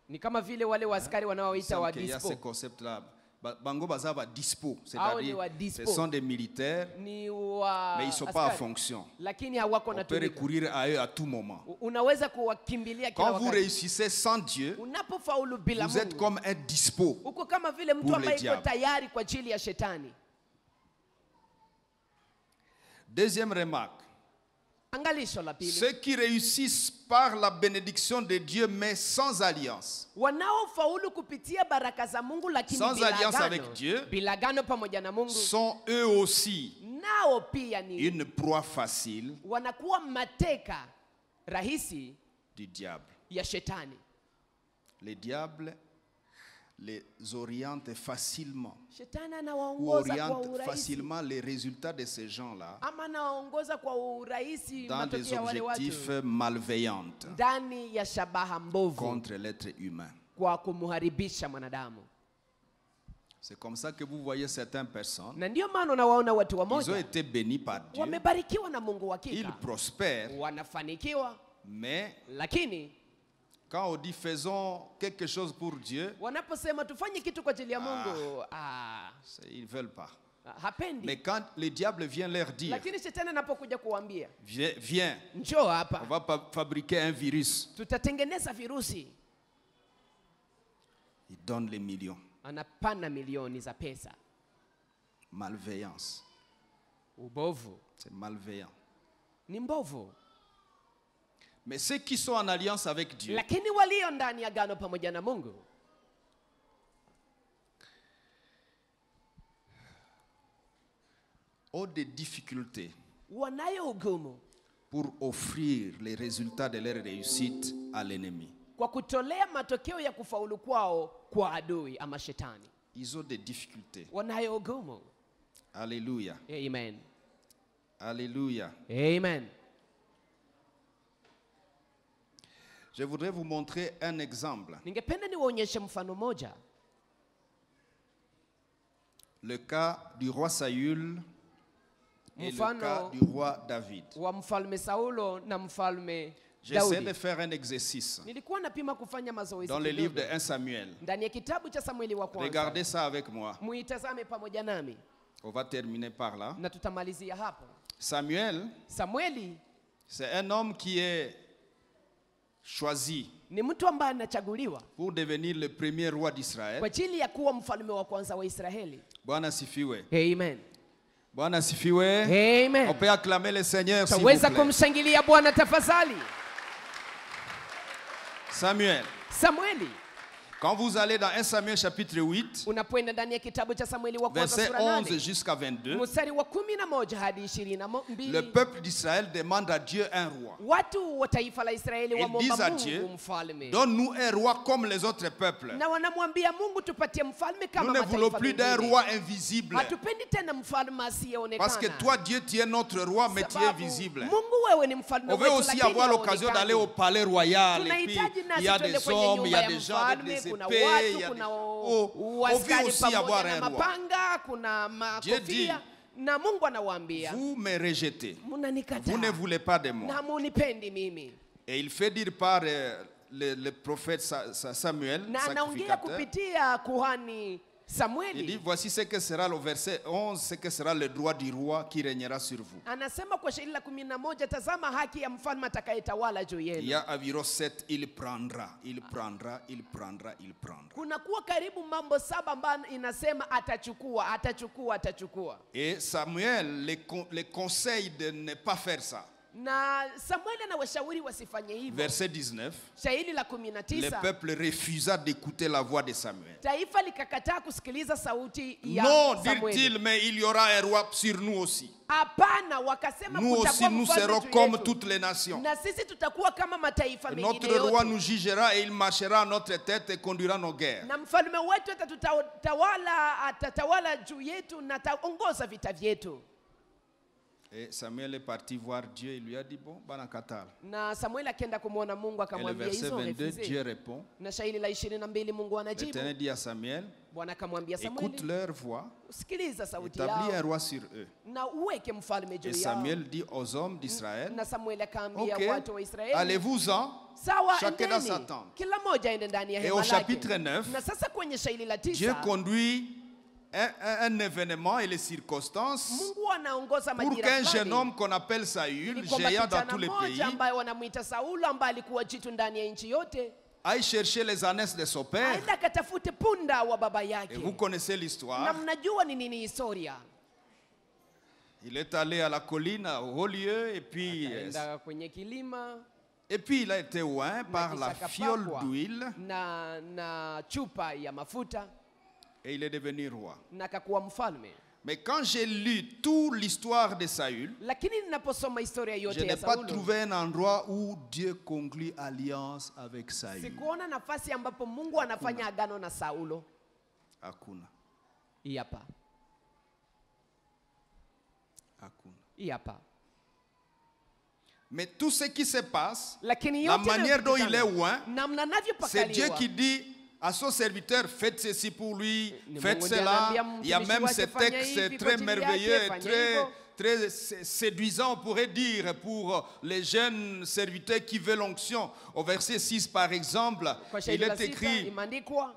Ni kama vile wale waskari wanaoita wa Il y a ce dispo. concept-là. Bango Bazava dispo, Hao ni c'est-à-dire wa ce dispo. sont des militaires, Ni wa mais ils ne sont pas en askari, fonction. lakini hawako On na peut tumika. recourir à eux à tout moment. Unaweza kuwakimbilia kila Quand vous wakati. réussissez sans Dieu, Unapofaulu bila vous êtes Mungu, comme un dispo. uko kama vile mtu pour ambaye le iko diable. tayari kwa ajili ya shetani. Deuxième remarque. Angalisho la pili, Ceux qui réussissent par la bénédiction de Dieu mais sans alliance, wanaofaulu kupitia baraka za Mungu lakini Sans bila alliance agano, avec Dieu, bila agano pamoja na Mungu, sont eux aussi nao pia ni une proie facile wanakuwa mateka rahisi du diable. ya shetani. Le diable les oriente facilement Shetani ou anawaongoza kwa oriente urahisi, facilement les résultats de ces gens-là ama anawaongoza kwa urahisi dans des matokeo ya wale objectifs watu malveillants ndani ya shabaha mbovu contre l'être humain. kwa kumharibisha mwanadamu. C'est comme ça que vous voyez certaines personnes, Na ndio maana unawaona watu ils ont wamoja été bénis par Dieu, wamebarikiwa na Mungu ils hakika, prospèrent, wanafanikiwa, mais lakini quand on dit faisons quelque chose pour Dieu, wanaposema tufanye kitu kwa ajili ya Mungu, ils ne veulent pas. hapendi. Mais quand le diable vient leur dire, Lakini shetani anapokuja kuambia viens, njoo on hapa, va fabriquer un virus, tutatengeneza virusi, il donne les millions. anapana milioni za pesa. Malveillance, Ubovu c'est malveillant. ni mbovu, Mais ceux qui sont en alliance avec Dieu, lakini walio ndani ya agano pamoja na Mungu ont des difficultés wanayo ugumu pour offrir les résultats de leur réussite à l'ennemi. kwa kutolea matokeo ya kufaulu kwao kwa adui ama shetani. Ils ont des difficultés. Wanayo ugumu. Alléluia. Amen. Alléluia. Amen. Je voudrais vous montrer un exemple. Ningependa niwaonyeshe mfano moja. Le cas du roi Saül et le Mfano cas du roi David. wa mfalme Saulo na mfalme J'essaie Daudi. de faire un exercice Nilikuwa napima kufanya mazoezi dans le livre kidogo de 1 Samuel. ndani ya kitabu cha Samueli wa kwanza. Regardez ça avec moi. Muitazame pamoja nami On va terminer par là. na tutamalizia hapo. Samuel, Samueli c'est un homme qui est choisi ni mtu ambaye anachaguliwa pour devenir le premier roi kwa d'Israël. ajili ya kuwa mfalme wa kwanza wa Israeli. Bwana sifiwe. Amen. Bwana sifiwe. Amen. On peut acclamer le Seigneur s'il vous Taweza plaît. kumshangilia Bwana tafadhali. Samuel, Samueli, quand vous allez dans 1 Samuel chapitre 8, unapoenda ndani ya kitabu cha Samueli wa kwanza verset sura 11 8 jusqu'à 22, mstari wa 11 hadi 22, le peuple d'Israël demande à Dieu un roi. watu wa taifa la Israeli Ils wamwomba disent à Dieu, Mungu mfalme, donne-nous un roi comme les autres peuples. na wanamwambia Mungu tupatie mfalme kama Nous ne voulons mataifa plus d'un mengine. roi invisible. Hatupendi tena mfalme Parce que asiyeonekana. toi, Dieu, tu es notre roi, mais tu es Sababu visible. Mungu wewe ni mfalme On veut wetu, aussi lakini avoir l'occasion haonekani. d'aller au palais royal. Et puis, Tunahitaji il nasi y a twende des kwenye hommes, il y a nyumba des ya gens avec mfalme, des kuna épées, il watu, y a kuna on veut askari aussi avoir pamoja un na roi. mapanga, kuna Dieu dit, makofia, na Mungu anawaambia Vous me rejetez. Vous ne mnanikataa voulez pas de moi. na munipendi mimi. Et il fait dire par le prophète Samuel, Na anaongea sacrificateur, kupitia kuhani il dit, Samueli. voici ce que sera le verset 11, ce que sera le droit du roi qui régnera sur vous. Anasema kwa shairi la 11, tazama haki ya mfalme atakayetawala juu Il y yenu. a environ 7, il prendra, il prendra, il prendra, il prendra. Kuna kuwa karibu mambo 7 ambayo inasema atachukua, atachukua, atachukua. Et Samuel les conseille de ne pas faire ça. Na Samueli anawashauri wasifanye hivyo. Verset 19. Shairi la Le 19, peuple refusa d'écouter la voix de Samuel. taifa likakataa kusikiliza sauti ya Non, Samueli. dit-il, mais il y aura un roi sur nous aussi. Hapana, wakasema Nous aussi, kutakuwa nous mfalme serons juu comme yetu. toutes les nations. Na sisi tutakuwa kama mataifa Et mengine notre roi yote. nous jugera et il marchera à notre tête et conduira nos guerres. Na mfalme wetu atatawala juu yetu na ataongoza vita vyetu. Et Samuel est parti voir Dieu, il lui a dit, bon, banakatal. Na Samueli akaenda kumwona Mungu Et le akamwambia verset hizo 22, refuse. Dieu répond. Na shairi la 22 Mungu anajibu. L'Éternel dit à Samuel, Bwana akamwambia écoute Samueli, leur voix, sikiliza sauti établis un yao roi sur eux. na uweke mfalme juu Et yao. Samuel dit aux hommes d'Israël, Na Samueli akaambia ok, watu wa Israeli, allez-vous-en, sawa, chacun dans endeni. sa tente. Kila mmoja aende ndani ya Et hema au lake. chapitre 9, Na sasa kwenye shairi la Dieu 9, conduit un événement et les circonstances Mungu anaongoza pour majira qu'un jeune fulani. homme qu'on appelle Saül, Ili kwamba géant dans kijana tous les pays, mmoja ambaye wanamuita Saulo ambaye alikuwa jitu ndani ya nchi yote, aille chercher les ânesses de son père. aenda akatafute punda wa baba Et yake. vous connaissez Na l'histoire. mnajua ni nini historia. Il est allé à la colline, au haut lieu, et puis Aenda kwenye kilima il a été oint par la kisha fiole akapakwa d'huile na chupa ya mafuta et il est devenu roi. na akakuwa mfalme. Mais quand j'ai lu toute l'histoire de Saül, Lakini ninaposoma historia je yote n'ai ya pas Saulo, trouvé un endroit où Dieu conclut alliance avec Saül. sikuona nafasi ambapo Mungu anafanya agano na Saulo. Hakuna. Hii hapa. Hakuna. Hii hapa. Mais tout ce qui se passe, Lakini la yote manière dont il est yanayopitana, oint, namna c'est Dieu anavyopakaliwa. qui dit à son serviteur, faites ceci pour lui, Ni faites Mungu ndiye cela. anaambia Il y a mtumishi même wake, ce fanya texte hivi kwa très ajili yake, merveilleux, fanya très séduisant, on pourrait dire, pour les jeunes serviteurs qui veulent l'onction. Au verset 6, par exemple, Kwa il shairi la est 6 écrit, imeandikwa,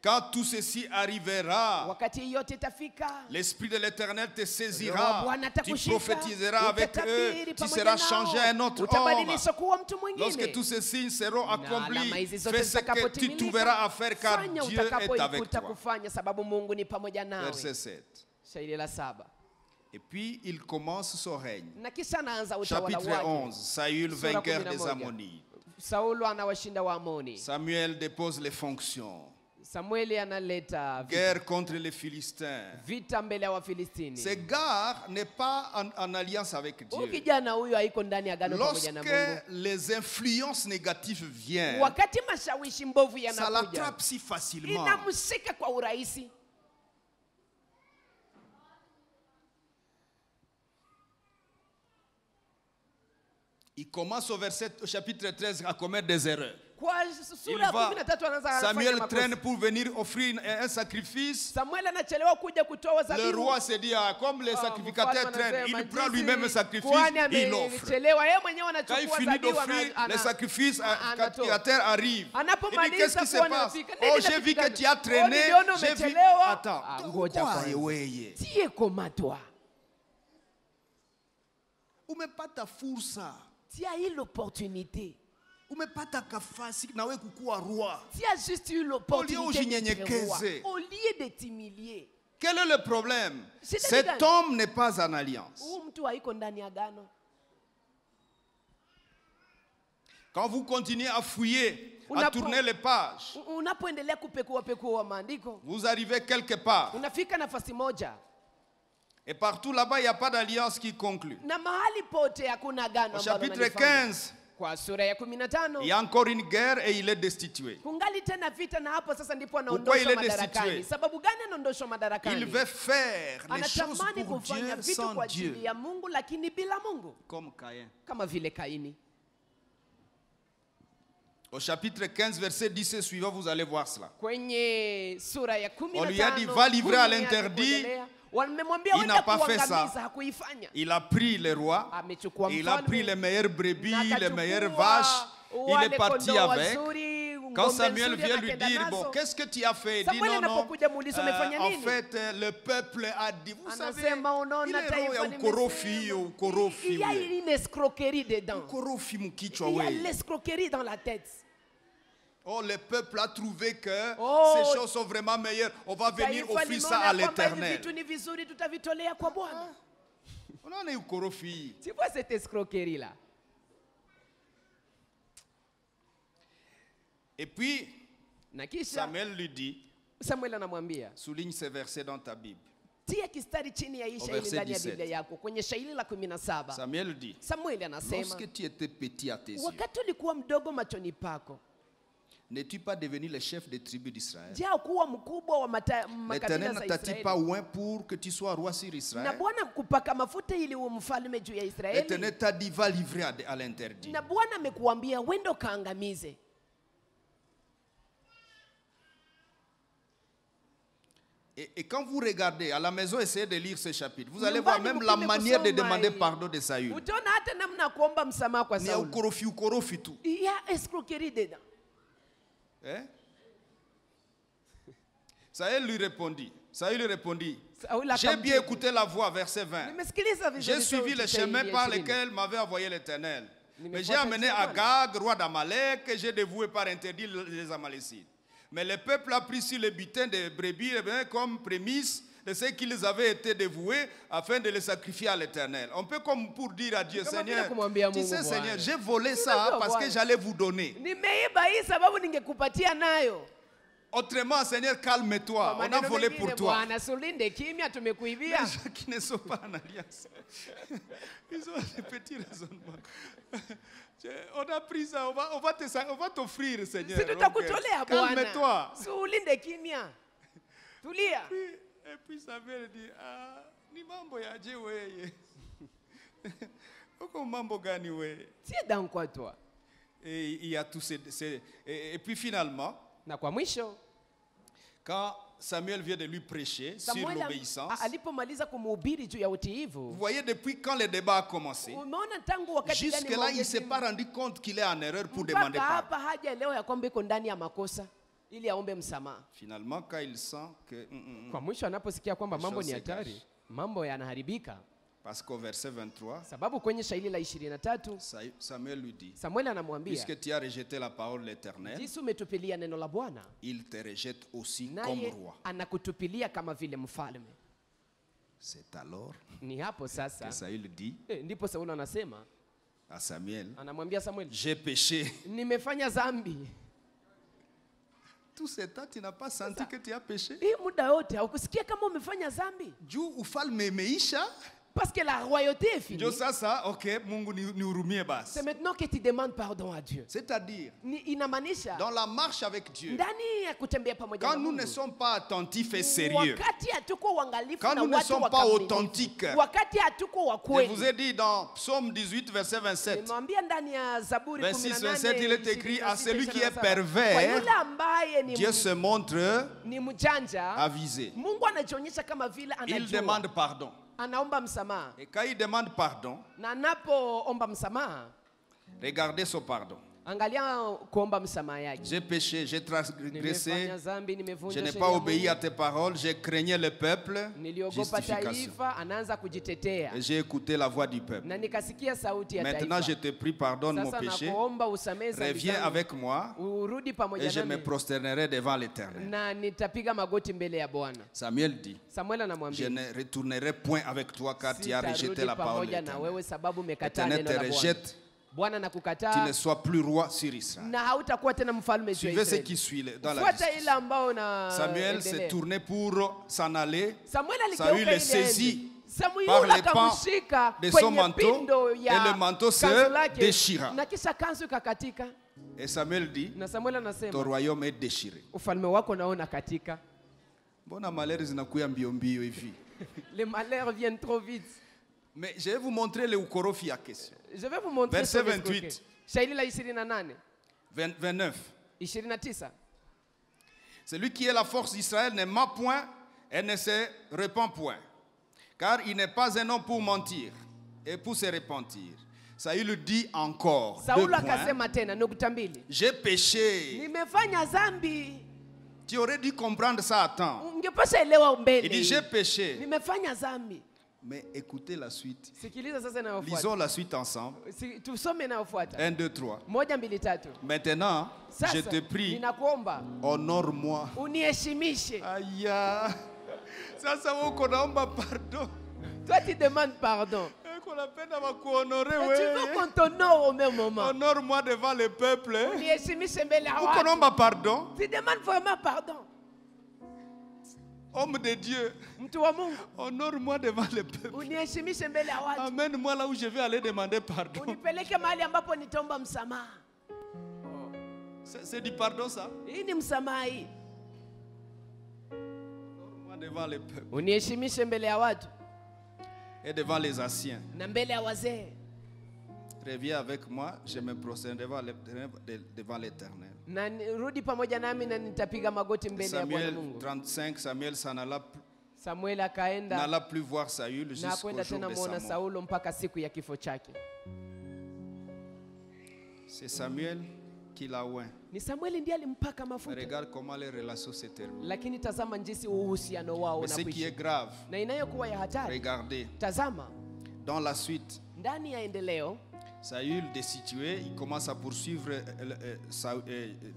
quand tout ceci arrivera, wakati hii yote itafika, l'Esprit de l'Éternel te Roho wa saisira, Bwana tu atakushika, prophétiseras avec eux, utatabiri tu pamoja seras nao, changé à un autre homme. utabadilishwa kuwa mtu Lorsque mwingine. tous ces signes seront Na alama accomplis, hizi zote fais ce que tu zitakapotimilika, trouveras à faire car fanya Dieu est avec utakapoikuta toi. kufanya sababu Mungu ni pamoja nawe. Verset 7. Shairi la 7. Et puis il commence son règne. Na kisha anaanza utawala Chapitre wake. 11, Saül Sura vainqueur 11. des Ammonites. Saulo anawashinda Waamoni. Samuel dépose les fonctions. Samueli analeta Guerre contre les Philistins. vita mbele ya Wafilistini. Ce gars n'est pas en alliance avec Huyu Dieu. kijana huyu haiko ndani ya agano pamoja na Lorsque Mungu. les influences négatives viennent, Wakati mashawishi mbovu ça yanakuja, l'attrape si facilement. inamshika kwa urahisi. Il commence au chapitre 13 à commettre des erreurs. Kwa Il sura ya va, 13 anaanza kufanya Samuel makosa. traîne pour venir offrir un sacrifice. Samuel anachelewa kuja kutoa Le zabihu. roi se dit, ah, comme les sacrificateurs Mfalme traînent, anasema, il prend jinsi lui-même un sacrifice, kuhani il offre. amechelewa, yeye mwenyewe Quand il anachukua finit zabihu d'offrir, les sacrifices, anatoa. sacrificateurs arrivent. Il dit, Anapomaliza qu'est-ce qui se kuhani passe? anafika. Oh, Nini j'ai vu que kinachotokea? tu as traîné. Niliona J'ai vu. umechelewa. Attends, Ngoja quoi, kwanza. weye? Tie komatwa. Umepata fursa. Tia eu l'opportunité. Umepata kafasi nawe kukuwa roi. Tia juste eu l'opportunité ujinyenyekeze. au lieu de t'humilier. Quel est le problème? C'est Cet égal. homme n'est pas en alliance. Huyu mtu haiko ndani ya agano. Quand vous continuez à fouiller, à Unapo- tourner les pages, Unapoendelea kupekua maandiko, vous arrivez quelque part. unafika nafasi moja Et partout là-bas, il n'y a pas d'alliance qui conclut. na mahali pote hakuna agano Au ambalo chapitre nalifanya. 15, Kwa sura ya il 15 y a encore une guerre et il est destitué. kungali tena vita, na hapo sasa ndipo Pourquoi il anaondoshwa est madarakani. destitué? Sababu gani anaondoshwa Il madarakani? veut faire les choses Anatamani pour kufanya Dieu vitu sans kwa ajili Dieu. ya Mungu lakini bila Mungu, Comme Caïn. kama vile Kaini. Au chapitre 15, verset 10 et suivant, vous allez voir cela. Kwenye sura ya 15, On lui a dit, va livrer à l'interdit. Wamemwambia Il wenda n'a pas fait kuangamiza, ça. hakuifanya. Il a pris les rois, Amechukua il a mfalme, pris les meilleures brebis, na les akachukua meilleures vaches. Il wale est parti kondoo avec. wazuri, Quand ng'ombe Samuel nzuri, vient lui akaenda dire, nazo. bon, qu'est-ce que tu as fait? Il dit, Samuel non, non. anapokuja muuliza, umefanya En nini? fait, le peuple a dit, vous savez, Anasema unaona ile roho taifa ya ukorofi, ukorofi. il y a une escroquerie dedans. Ukorofi mkichwa Il y a we. l'escroquerie dans la tête. Oh, le peuple a trouvé que Oh, ces choses sont vraiment meilleures. On va venir Taifa offrir ça limeona à kwamba hivi l'Éternel. vitu ni vizuri, tutavitolea kwa Bwana. On en est ukorofi. Tu vois cette escroquerie là. Et puis, Na kisha Samuel lui dit, Samuel anamwambia, souligne ces versets dans ta Bible. tia kistari chini ya hii shairi verset ndani ya 17. Biblia yako kwenye shairi la 17. Samuel dit, Samuel anasema, lorsque tu étais petit à tes yeux, wakati ulikuwa mdogo machoni pako, n'es-tu pas devenu le chef des tribus d'Israël? je, kuwa mkubwa wa makabila L'Éternel za ne t'a-t-il pas Israeli? oint pour que tu sois roi sur Na Israël? Bwana kupaka mafuta ili uwe mfalme juu ya Israeli. L'Éternel t'a dit, va livrer à l'interdit. Na Bwana amekuambia wendo kaangamize. Et quand vous regardez à la maison, essayez de lire ce chapitre. Vous allez Nyumbani voir même la mkime manière de kusoma demander hii. pardon de Saül. Utaona hata namna ya kuomba msamaha kwa Il y a Sauli. ukorofi tout. Il y a escroquerie dedans. Hein? Saül lui répondit. Sauli J'ai bien akamjibu, écouté la voix, verset 20. nimesikiliza vizuri J'ai suivi sauti le shairi chemin ya par 20. lequel m'avait envoyé l'Éternel. Mais j'ai Nimefuata amené njia ya Bwana. Agag, roi d'Amalek, que j'ai dévoué par interdit les Amalécites. Mais le peuple a pris sur le butin de brebis comme prémisse de ce qu'ils avaient été dévoués afin de les sacrifier à l'Éternel. On peut comme pour dire à Dieu, Kama vile Seigneur, kumwambia tu Mungu, sais Seigneur, Bwana, j'ai volé Unajua ça parce que Bwana, j'allais vous donner. nimeiba hii sababu ningekupatia nayo. Autrement, Seigneur, calme-toi. Kwa On a maneno volé mengine, pour toi. Bwana, sulinde kimya, Les tumekuibia. gens qui ne sont pas en alliance, ils ont des petits raisonnements. On a pris ça, on va t'offrir, Seigneur. Si tutakutolea Bwana. Calme-toi. Sulinde kimya. Tulia. Et puis Samuel dit, ah, ni mambo ya je weye. Uko mambo gani weye? Tie down kwa toi. Et il y a tous et puis finalement, Na kwa mwisho quand Samuel vient de lui prêcher sur Samuel l'obéissance, alipomaliza kumhubiri juu ya utiivu, vous voyez depuis quand le débat a commencé, umeona tangu wakati gani jusque-là, il ne s'est maongezi- pas rendu compte qu'il est en erreur pour demander mpaka pardon. hapa hajaelewa ya kwamba iko ndani ya makosa ili aombe msamaha. Finalement, quand il sent que... Kwa mwisho anaposikia kwamba Les mambo choses ni se hatari, mambo yanaharibika, Parce qu'au verset 23, sababu kwenye shairi la 23 Samuel lui dit, Samuel anamwambia, puisque tu as rejeté la parole de l'Éternel, jinsi umetupilia neno la Bwana, il te rejette aussi comme naye roi. anakutupilia kama vile mfalme. C'est alors Ni hapo sasa que Saül dit ndipo Sauli anasema, à Samuel, anamwambia Samuel, j'ai péché. nimefanya dhambi. Tout ce temps, tu n'as pas senti que tu as péché? Hii muda yote haukusikia kama umefanya dhambi? Juu ufalme imeisha. Parce que la royauté est finie. Ndio sasa, ok, Mungu nihurumie basi. C'est maintenant que tu demandes pardon à Dieu. C'est-à-dire, Inamaanisha dans la marche avec Dieu, ndani ya kutembea pamoja quand na nous Mungu, ne sommes pas attentifs et sérieux, wakati hatuko uangalifu quand na nous ne watu sommes pas wakamilifu, authentiques, wakati hatuko wa je vous kweli. ai dit dans Psaume 18, verset 27, Nimwambia ndani ya Zaburi 26, 18, 27, il est écrit, à celui qui est 27, pervers, kwa yule ambaye Dieu se montre ni mjanja, avisé. Mungu anajionyesha kama vile Il anajua. demande pardon. Anaomba msamaha. Et quand il demande pardon, Na anapoomba msamaha, regardez son pardon. angalia kuomba msamaha yake. J'ai péché, j'ai transgressé, Nimefanya dhambi, je nimevunja n'ai sheria pas ya obéi Mungu. à tes paroles, j'ai craigné le peuple. Niliogopa Justification. taifa, anaanza kujitetea. Et j'ai écouté la voix du peuple. Na nikasikia sauti ya Maintenant, je taifa. te prie, pardonne mon Sasa péché. nakuomba usamehe dhambi Reviens zangu. avec moi Urudi pamoja et je me nami prosternerai devant l'Éternel. na nitapiga magoti mbele ya Bwana. Samuel dit, Samuel je anamwambia, ne retournerai point avec toi car tu as rejeté sitarudi la parole de pamoja na l'Éternel. wewe sababu umekataa L'Éternel neno te la Bwana. rejette, Bwana tu nakukataa ne sois plus roi sur Israël. na hautakuwa tena mfalme juu ya Suivez ce Israeli. qui suit dans la Fuata ile discussion. ambao na Samuel s'est tourné pour s'en aller. Samuel Saül aligeuka est ile saisi endi. Samuel par les pans akamshika de son kwenye manteau pindo et ya le manteau se kanzu lake, déchira. na kisha kanzu ikakatika. Et Samuel dit, Na Samuel ton anasema, royaume est déchiré. ufalme wako naona katika. Mbona malheur zinakuya mbio mbio hivi? Les malheurs viennent trop vite. Mais je vais vous montrer le ukorofi ya question. Je vais vous montrer Verset son escroquerie. 28. Shairi la 28. 29. 29. Celui qui est la force d'Israël ne ment point et ne se repent point. Car il n'est pas un homme pour mentir et pour se repentir. Saül dit encore. Saulo akasema tena nukta mbili. J'ai péché. Nimefanya dhambi. Tu aurais dû comprendre ça à temps. Ungepasha elewa mbele. Il dit j'ai péché. Nimefanya dhambi. Mais écoutez la suite. Sikiliza sasa inayofuata. Lisons la suite ensemble. Tusome inayofuata. 1, 2, 3. 1, 2, 3. Maintenant, Sasa, je te prie, ninakuomba honore-moi. uniheshimishe. Aya. Sasa uko naomba pardon. Toi tu demandes pardon. Qu'on appelle à honorer, Mais tu veux qu'on t'honore au même moment. Honore-moi devant le peuple. Uniheshimishe mbele ya Ou watu. qu'on omba pardon. Tu demandes vraiment pardon. Homme de Dieu. Mtu wa Mungu. Honore-moi devant le peuple. Uniheshimishe mbele ya watu. Amène-moi là où je vais aller demander pardon. Unipeleke mahali ambapo nitaomba msamaha. C'est du pardon ça? Hii ni msamaha hii. Honore-moi devant le peuple. Uniheshimishe mbele ya watu. Et devant les anciens. Na mbele ya wazee. Reviens avec moi, je me prosterne devant l'Éternel. Na rudi pamoja nami na nitapiga magoti mbele ya Bwana Samuel Mungu. 35, Samuel ça Samuel akaenda n'alla plus voir Saül na jusqu'au kwenda jour tena de muona sa mort. Saulo mpaka siku ya kifo chake. C'est Samuel qui l'a oint. Ni Samueli ndiye alimpaka mafuta. Regarde comment les relations se terminent. Lakini tazama jinsi uhusiano wao Mais ce qui est unakuishi. grave, Na inayokuwa ya hatari. regardez, Tazama dans la suite, ndani ya endeleo Saül destitué, il commence à poursuivre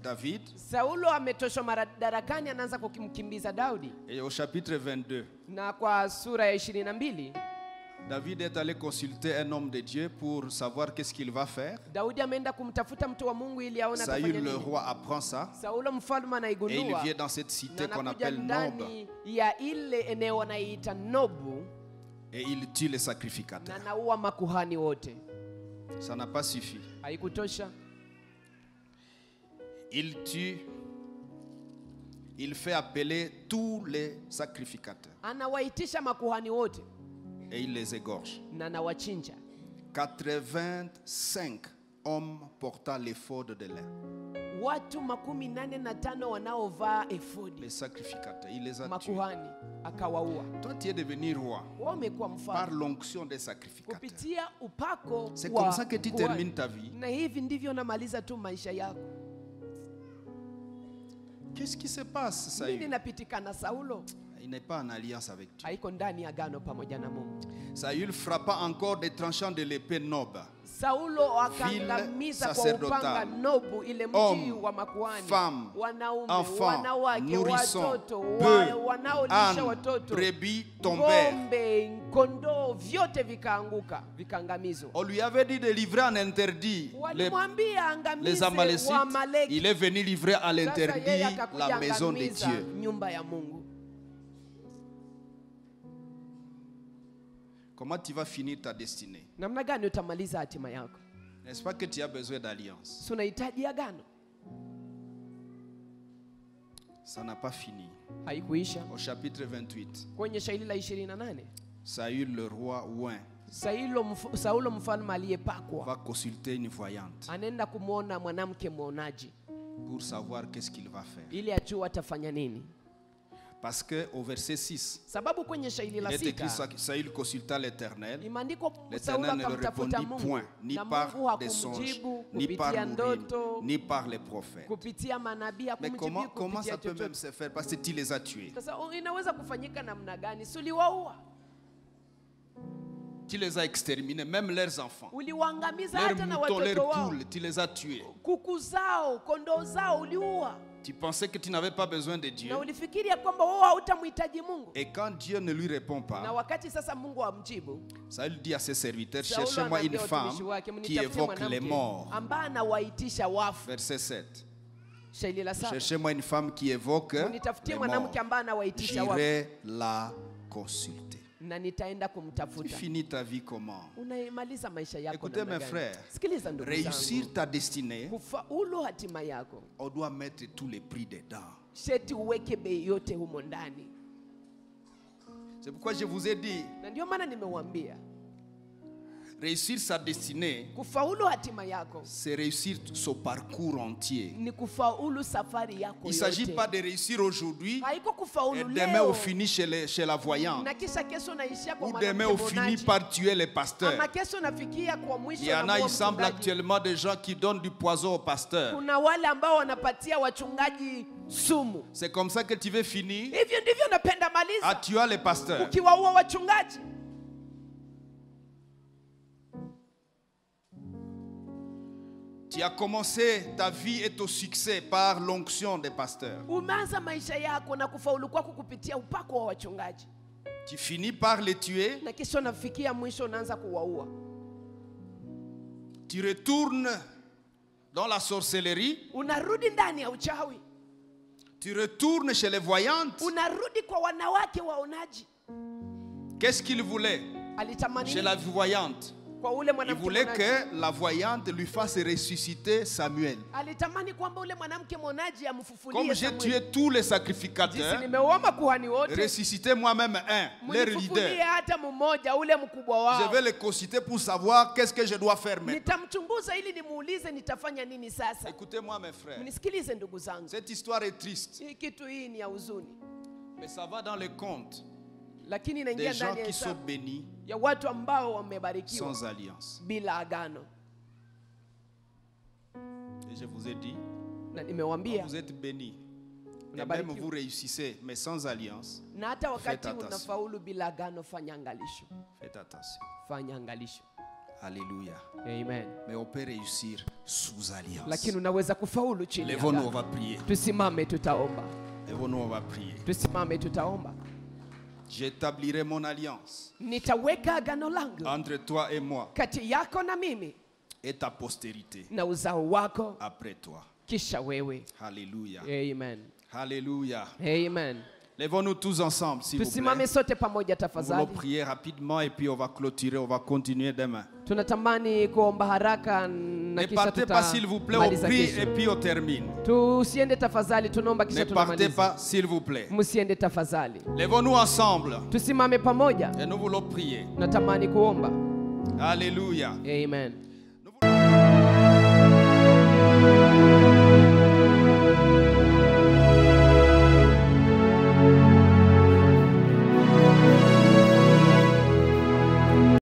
David. Saulo ametoshwa madarakani, anaanza kumkimbiza Daudi. Et au chapitre 22, Na kwa sura ya 22 David est allé consulter un homme de Dieu pour savoir qu'est-ce qu'il va faire. Daudi ameenda kumtafuta mtu wa Mungu ili aone atafanya Saül le nini. roi apprend ça Saulo mfalme et il anaigundua vient dans cette cité na qu'on anakuja appelle Nob ndani ya ile eneo wanaiita Nobu et il tue les na sacrificateurs. anaua makuhani wote. Ça n'a pas suffi. Haikutosha, Il tue, il fait appeler tous les sacrificateurs anawaitisha makuhani wote et il les égorge. na anawachinja. 85 hommes portant l'éphod de lin. Watu 85 wanaovaa efodi, Les sacrificateurs, il les a tués. makuhani akawaua. Toi, tu es devenu roi Wao wamekuwa par mfalme l'onction des sacrificateurs. kupitia upako C'est wa comme ça que tu kuhani. termines ta vie. Na hivi ndivyo unamaliza tu maisha yako. Qu'est-ce qui se passe, Nini Saül? napitikana? Saulo Il n'est pas en alliance avec Dieu. haiko ndani ya agano pamoja na Mungu. Saül frappa encore des tranchants de l'épée Nob. Saulo akaangamiza kwa sacerdotal, upanga Nobu, ile mji homme, wa makuhani, femme, wanaume, enfants, wanawake, nourrissons, watoto, bœufs, wanaolisha ânes, watoto, brebis tombèrent. ng'ombe, kondoo, vyote vikaanguka, vikaangamizwa. On lui avait dit de livrer en interdit Walimwambia les angamize Amalécites. Waamaleki. Il est venu livrer à Sasa yeye l'interdit akakuja la maison de angamiza Dieu. nyumba ya Mungu. Comment tu vas finir ta destinée? Namna gani utamaliza hatima yako? N'est-ce pas que tu as besoin d'alliance? Si unahitaji agano? Ça n'a pas fini. Haikuisha. Au chapitre 28, Kwenye shairi la 28 Saül le roi oint Saulo mfalme aliyepakwa va consulter une voyante anaenda kumwona mwanamke mwonaji pour savoir qu'est-ce qu'il va faire. ili ajue atafanya nini. Parce que au verset 6, Sababu kwenye shairi il la est écrit 6 Saül consulta l'Éternel. imeandikwa Saulo L'Éternel ne le akamtafuta répondit Mungu point, ni na par Mungu des songes, hakumjibu ni par kupitia l'Urim, ndoto, ni par les prophètes. kupitia manabii, Mais hakumjibu comment kupitia ça peut même chochote. se faire? Parce que tu les as tués. Sasa inaweza kufanyika namna gani? Si uliwaua, Tu les as exterminés, même leurs enfants. uliwaangamiza Leurs hata na moutons, watoto leurs wao, poules, tu les as tués. kuku zao, kondoo zao uliua, Tu pensais que tu n'avais pas besoin de Dieu. na ulifikiria kwamba wao hautamhitaji Mungu. Et quand Dieu ne lui répond Na pas, wakati sasa Mungu amjibu, Saül dit à ses serviteurs, Saulo cherchez-moi une anaambia femme watumishi wake, qui mnitafutie évoque les mwanamke morts. ambaye anawaitisha wafu. Verset 7. Shairi la 7. Cherchez-moi une femme qui évoque Mnitafutie les morts. mwanamke ambaye anawaitisha wafu J'irai la consulter. na nitaenda Tu kumtafuta. finis ta vie comment? Unaimaliza maisha yako Écoutez namna mes gani? frères, Sikiliza ndugu réussir zangu, ta destinée, kufaulu hatima yako on doit mettre tous les prix dedans. sheti uweke bei yote humo ndani. C'est pourquoi je vous ai dit, Na ndio maana nimewambia Réussir sa destinée, Kufaulu hatima yako c'est réussir son parcours entier. ni kufaulu safari yako Il ne s'agit yote. pas de réussir aujourd'hui Haiko et kufaulu demain leo on finit chez la voyante. na kisha kesho naishia kwa Ou demain mwanamke on finit mwonaji. par tuer les pasteurs. Ama kesho nafikia kwa mwisho Il y en na a, kuwa il semble mchungaji. actuellement des gens qui donnent du poison aux pasteurs. Kuna wale ambao wanapatia wachungaji sumu. C'est comme ça que tu veux finir Hivyo ndivyo napenda à maliza tuer les pasteurs. ukiwaua wachungaji. Tu as commencé ta vie et ton succès par l'onction des pasteurs. Umeanza maisha yako na kufaulu kwako kupitia upako wa wachungaji, Tu finis par les tuer. na kisha unafikia mwisho unaanza kuwaua. Tu retournes dans la sorcellerie. Unarudi ndani ya uchawi, Tu retournes chez les voyantes. unarudi kwa wanawake waonaji. Qu'est-ce qu'il voulait Alitamani chez la voyante? kwa ule Il mwanamke voulait mwonaji. que la voyante lui fasse ressusciter Samuel. Alitamani kwamba ule mwanamke mwonaji amfufulie Comme j'ai Samueli. tué tous les Jinsi sacrificateurs, nimeua makuhani wote, ressuscitez moi-même un, leur mnifufulie leader. hata mmoja ule mkubwa Je wao. vais le consulter pour savoir qu'est-ce que je dois faire maintenant. Nitamchunguza ili nimuulize nitafanya nini sasa. Écoutez-moi mes frères, Mnisikilize ndugu zangu, cette histoire est triste, hii kitu hii ni ya huzuni, mais ça va dans le compte lakini des inaingia gens ndani ya qui sont hesabu bénis ya watu ambao wamebarikiwa sans alliance. bila agano. Et je vous ai dit, Na nimewambia, vous êtes bénis. Et même unabarikiwa vous réussissez, mais sans alliance, na hata wakati Faites attention. unafaulu bila agano, fanya angalisho, faites attention. fanya angalisho. Alléluia. Amen. Mais on peut réussir sous alliance. Lakini unaweza kufaulu chini ya Lèvons-nous, on agano. va prier. Tusimame, tutaomba. Lèvons-nous, on va prier. Tusimame, tutaomba. J'établirai mon alliance Nitaweka agano langu entre toi et moi kati yako na mimi et ta postérité na uzao wako après toi. kisha wewe. Alléluia. Amen. Alléluia. Amen. Lèvons-nous tous ensemble, s'il vous Tusimame plaît. sote pamoja Nous voulons tafadhali. prier rapidement et puis on va clôturer, on va continuer demain. Tunatamani kuomba haraka na Ne kisha partez pas, s'il vous plaît, on tutamaliza prie kesho. et puis on termine. Tusiende tafadhali, tunaomba Ne kisha partez tunamaliza. pas, s'il vous plaît. Msiende tafadhali. Lèvons-nous ensemble Tusimame pamoja. et nous voulons prier. Natamani kuomba. Alléluia. Amen. Nous voulons-